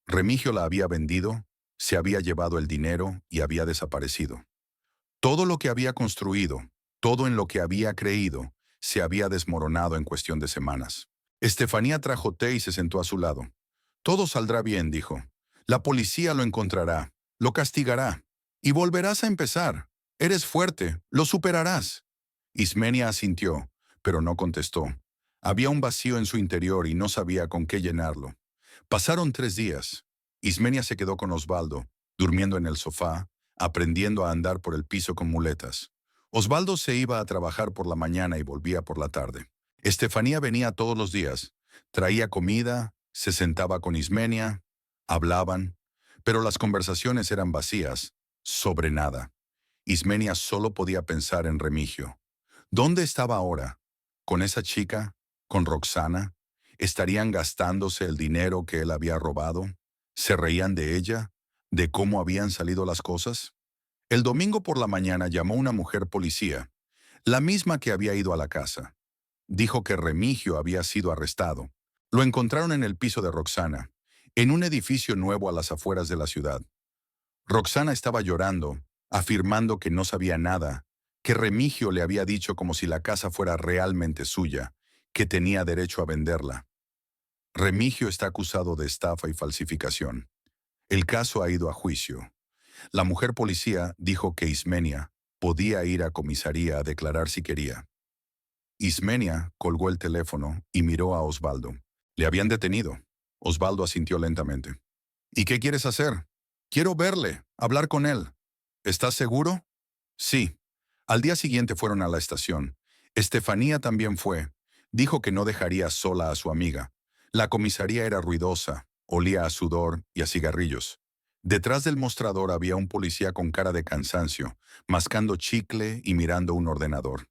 Remigio la había vendido, se había llevado el dinero y había desaparecido. Todo lo que había construido, todo en lo que había creído, se había desmoronado en cuestión de semanas. Estefanía trajo té y se sentó a su lado. Todo saldrá bien, dijo. La policía lo encontrará, lo castigará, y volverás a empezar. Eres fuerte, lo superarás. Ismenia asintió, pero no contestó. Había un vacío en su interior y no sabía con qué llenarlo. Pasaron 3 días. Ismenia se quedó con Osvaldo, durmiendo en el sofá, aprendiendo a andar por el piso con muletas. Osvaldo se iba a trabajar por la mañana y volvía por la tarde. Estefanía venía todos los días, traía comida, se sentaba con Ismenia, hablaban, pero las conversaciones eran vacías, sobre nada. Ismenia solo podía pensar en Remigio. ¿Dónde estaba ahora? ¿Con esa chica? ¿Con Roxana? ¿Estarían gastándose el dinero que él había robado? ¿Se reían de ella? ¿De cómo habían salido las cosas? El domingo por la mañana llamó una mujer policía, la misma que había ido a la casa. Dijo que Remigio había sido arrestado. Lo encontraron en el piso de Roxana, en un edificio nuevo a las afueras de la ciudad. Roxana estaba llorando, afirmando que no sabía nada, que Remigio le había dicho como si la casa fuera realmente suya, que tenía derecho a venderla. Remigio está acusado de estafa y falsificación. El caso ha ido a juicio. La mujer policía dijo que Ismenia podía ir a comisaría a declarar si quería. Ismenia colgó el teléfono y miró a Osvaldo. Le habían detenido. Osvaldo asintió lentamente. ¿Y qué quieres hacer? Quiero verle, hablar con él. ¿Estás seguro? Sí. Al día siguiente fueron a la estación. Estefanía también fue. Dijo que no dejaría sola a su amiga. La comisaría era ruidosa, olía a sudor y a cigarrillos. Detrás del mostrador había un policía con cara de cansancio, mascando chicle y mirando un ordenador.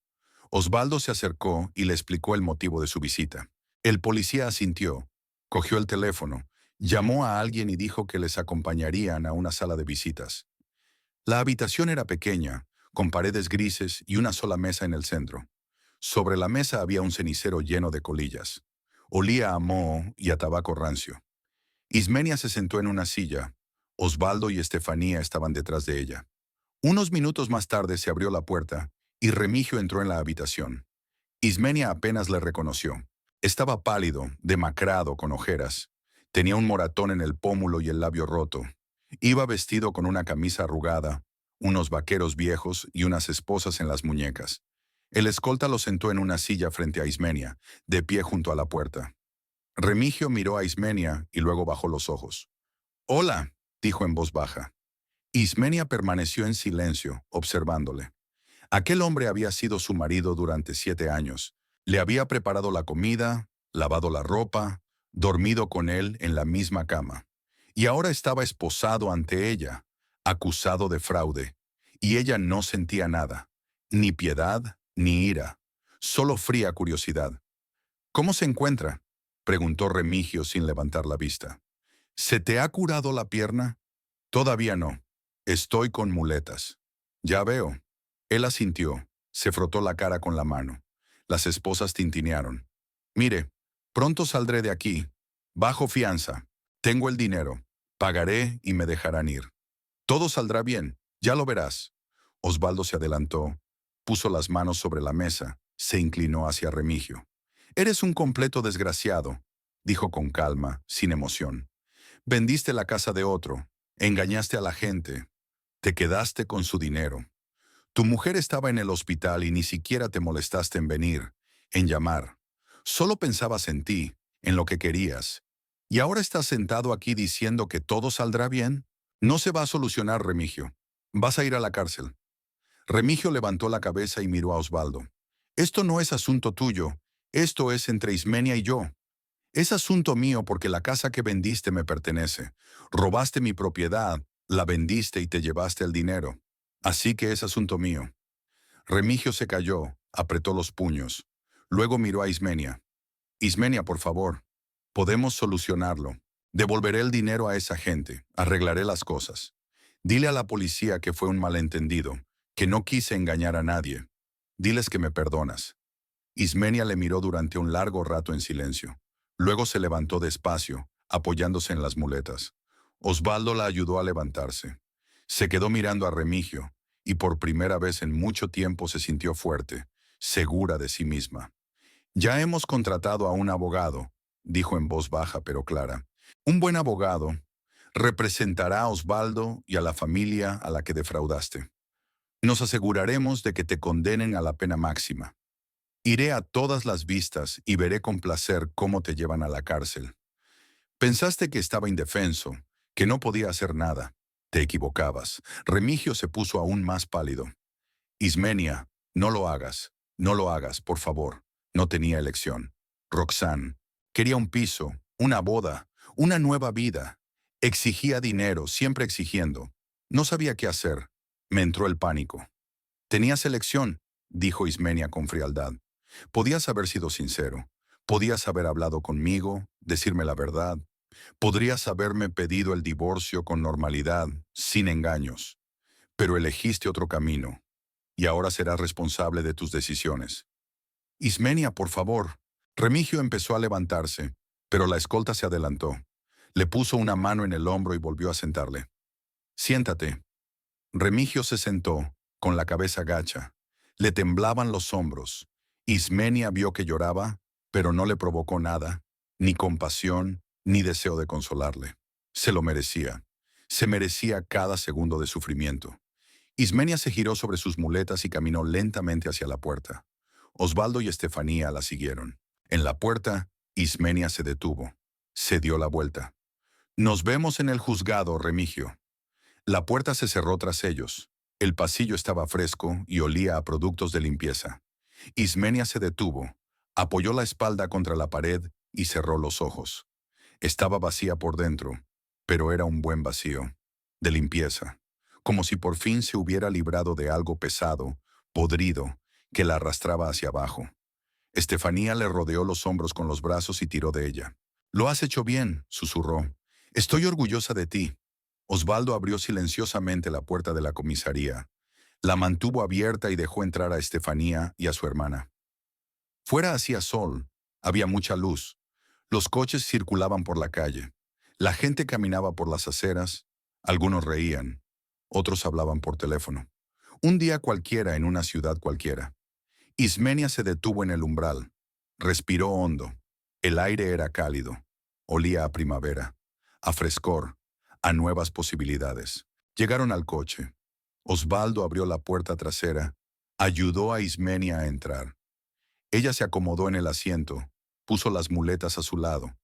Osvaldo se acercó y le explicó el motivo de su visita. El policía asintió, cogió el teléfono, llamó a alguien y dijo que les acompañarían a una sala de visitas. La habitación era pequeña, con paredes grises y una sola mesa en el centro. Sobre la mesa había un cenicero lleno de colillas. Olía a moho y a tabaco rancio. Ismenia se sentó en una silla. Osvaldo y Estefanía estaban detrás de ella. Unos minutos más tarde se abrió la puerta y Remigio entró en la habitación. Ismenia apenas le reconoció. Estaba pálido, demacrado, con ojeras. Tenía un moratón en el pómulo y el labio roto. Iba vestido con una camisa arrugada, unos vaqueros viejos y unas esposas en las muñecas. El escolta lo sentó en una silla frente a Ismenia, de pie junto a la puerta. Remigio miró a Ismenia y luego bajó los ojos. «Hola», dijo en voz baja. Ismenia permaneció en silencio, observándole. Aquel hombre había sido su marido durante 7 años. Le había preparado la comida, lavado la ropa, dormido con él en la misma cama. Y ahora estaba esposado ante ella, acusado de fraude. Y ella no sentía nada, ni piedad, ni ira, solo fría curiosidad. «¿Cómo se encuentra?», preguntó Remigio sin levantar la vista. «¿Se te ha curado la pierna?» «Todavía no. Estoy con muletas». «Ya veo». Él asintió, se frotó la cara con la mano. Las esposas tintinearon. «Mire, pronto saldré de aquí. Bajo fianza. Tengo el dinero. Pagaré y me dejarán ir. Todo saldrá bien, ya lo verás». Osvaldo se adelantó. Puso las manos sobre la mesa, se inclinó hacia Remigio. «Eres un completo desgraciado», dijo con calma, sin emoción. «Vendiste la casa de otro, engañaste a la gente, te quedaste con su dinero. Tu mujer estaba en el hospital y ni siquiera te molestaste en venir, en llamar. Solo pensabas en ti, en lo que querías. ¿Y ahora estás sentado aquí diciendo que todo saldrá bien? No se va a solucionar, Remigio. Vas a ir a la cárcel». Remigio levantó la cabeza y miró a Osvaldo. «Esto no es asunto tuyo. Esto es entre Ismenia y yo. Es asunto mío porque la casa que vendiste me pertenece. Robaste mi propiedad, la vendiste y te llevaste el dinero. Así que es asunto mío». Remigio se calló, apretó los puños. Luego miró a Ismenia. «Ismenia, por favor, podemos solucionarlo. Devolveré el dinero a esa gente, arreglaré las cosas. Dile a la policía que fue un malentendido, que no quise engañar a nadie. Diles que me perdonas». Ismenia le miró durante un largo rato en silencio. Luego se levantó despacio, apoyándose en las muletas. Osvaldo la ayudó a levantarse. Se quedó mirando a Remigio, y por primera vez en mucho tiempo se sintió fuerte, segura de sí misma. «Ya hemos contratado a un abogado», dijo en voz baja pero clara. «Un buen abogado representará a Osvaldo y a la familia a la que defraudaste. Nos aseguraremos de que te condenen a la pena máxima. Iré a todas las vistas y veré con placer cómo te llevan a la cárcel. Pensaste que estaba indefenso, que no podía hacer nada. Te equivocabas». Remigio se puso aún más pálido. «Ismenia, no lo hagas, no lo hagas, por favor». No tenía elección. Roxanne quería un piso, una boda, una nueva vida. Exigía dinero, siempre exigiendo. No sabía qué hacer. Me entró el pánico. «Tenías elección», dijo Ismenia con frialdad. «Podías haber sido sincero. Podías haber hablado conmigo, decirme la verdad. Podrías haberme pedido el divorcio con normalidad, sin engaños. Pero elegiste otro camino, y ahora serás responsable de tus decisiones». «Ismenia, por favor». Remigio empezó a levantarse, pero la escolta se adelantó. Le puso una mano en el hombro y volvió a sentarle. «Siéntate». Remigio se sentó, con la cabeza gacha. Le temblaban los hombros. Ismenia vio que lloraba, pero no le provocó nada, ni compasión, ni deseo de consolarle. Se lo merecía. Se merecía cada segundo de sufrimiento. Ismenia se giró sobre sus muletas y caminó lentamente hacia la puerta. Osvaldo y Estefanía la siguieron. En la puerta, Ismenia se detuvo. Se dio la vuelta. «Nos vemos en el juzgado, Remigio». La puerta se cerró tras ellos. El pasillo estaba fresco y olía a productos de limpieza. Ismenia se detuvo, apoyó la espalda contra la pared y cerró los ojos. Estaba vacía por dentro, pero era un buen vacío, de limpieza, como si por fin se hubiera librado de algo pesado, podrido, que la arrastraba hacia abajo. Estefanía le rodeó los hombros con los brazos y tiró de ella. «Lo has hecho bien», susurró. «Estoy orgullosa de ti». Osvaldo abrió silenciosamente la puerta de la comisaría. La mantuvo abierta y dejó entrar a Estefanía y a su hermana. Fuera hacía sol, había mucha luz. Los coches circulaban por la calle. La gente caminaba por las aceras. Algunos reían, otros hablaban por teléfono. Un día cualquiera en una ciudad cualquiera. Ismenia se detuvo en el umbral. Respiró hondo. El aire era cálido. Olía a primavera, a frescor, a nuevas posibilidades. Llegaron al coche. Osvaldo abrió la puerta trasera, ayudó a Ismenia a entrar. Ella se acomodó en el asiento, puso las muletas a su lado.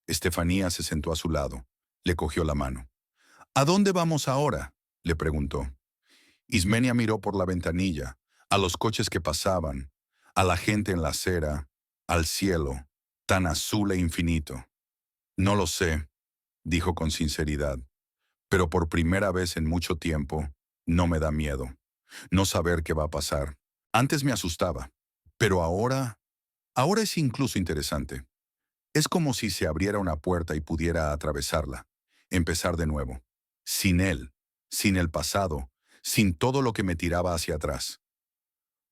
Estefanía se sentó a su lado, le cogió la mano. «¿A dónde vamos ahora?», le preguntó. Ismenia miró por la ventanilla, a los coches que pasaban, a la gente en la acera, al cielo, tan azul e infinito. «No lo sé», dijo con sinceridad, «pero por primera vez en mucho tiempo no me da miedo. No saber qué va a pasar. Antes me asustaba, pero ahora es incluso interesante. Es como si se abriera una puerta y pudiera atravesarla, empezar de nuevo, sin él, sin el pasado, sin todo lo que me tiraba hacia atrás».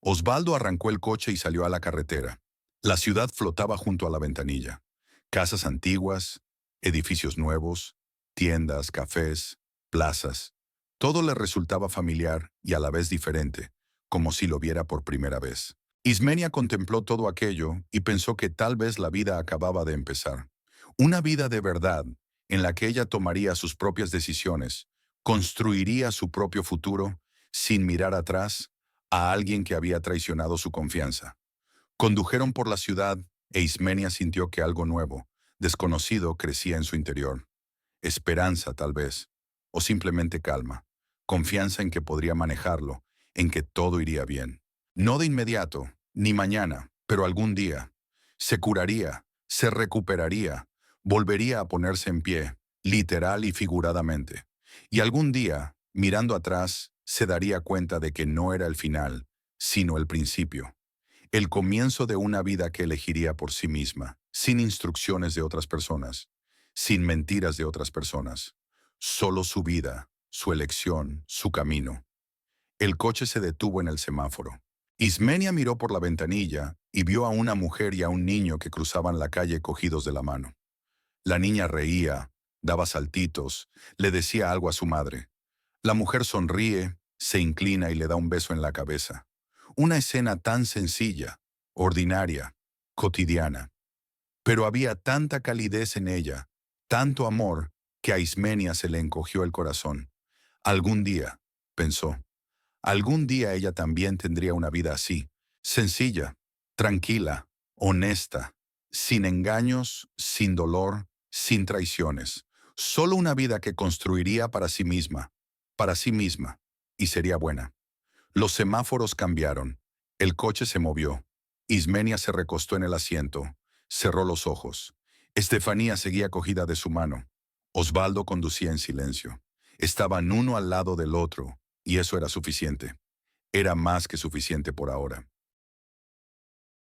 Osvaldo arrancó el coche y salió a la carretera. La ciudad flotaba junto a la ventanilla. Casas antiguas, edificios nuevos, tiendas, cafés, plazas. Todo le resultaba familiar y a la vez diferente, como si lo viera por primera vez. Ismenia contempló todo aquello y pensó que tal vez la vida acababa de empezar. Una vida de verdad, en la que ella tomaría sus propias decisiones, construiría su propio futuro, sin mirar atrás, a alguien que había traicionado su confianza. Condujeron por la ciudad e Ismenia sintió que algo nuevo, desconocido, crecía en su interior. Esperanza, tal vez, o simplemente calma, confianza en que podría manejarlo, en que todo iría bien. No de inmediato, ni mañana, pero algún día. Se curaría, se recuperaría, volvería a ponerse en pie, literal y figuradamente. Y algún día, mirando atrás, se daría cuenta de que no era el final, sino el principio. El comienzo de una vida que elegiría por sí misma, sin instrucciones de otras personas, sin mentiras de otras personas. Solo su vida, su elección, su camino. El coche se detuvo en el semáforo. Ismenia miró por la ventanilla y vio a una mujer y a un niño que cruzaban la calle cogidos de la mano. La niña reía, daba saltitos, le decía algo a su madre. La mujer sonríe, se inclina y le da un beso en la cabeza. Una escena tan sencilla, ordinaria, cotidiana. Pero había tanta calidez en ella, tanto amor, que a Ismenia se le encogió el corazón. Algún día, pensó, algún día ella también tendría una vida así, sencilla, tranquila, honesta, sin engaños, sin dolor, sin traiciones. Solo una vida que construiría para sí misma, y sería buena. Los semáforos cambiaron. El coche se movió. Ismenia se recostó en el asiento. Cerró los ojos. Estefanía seguía cogida de su mano. Osvaldo conducía en silencio. Estaban uno al lado del otro, y eso era suficiente. Era más que suficiente por ahora.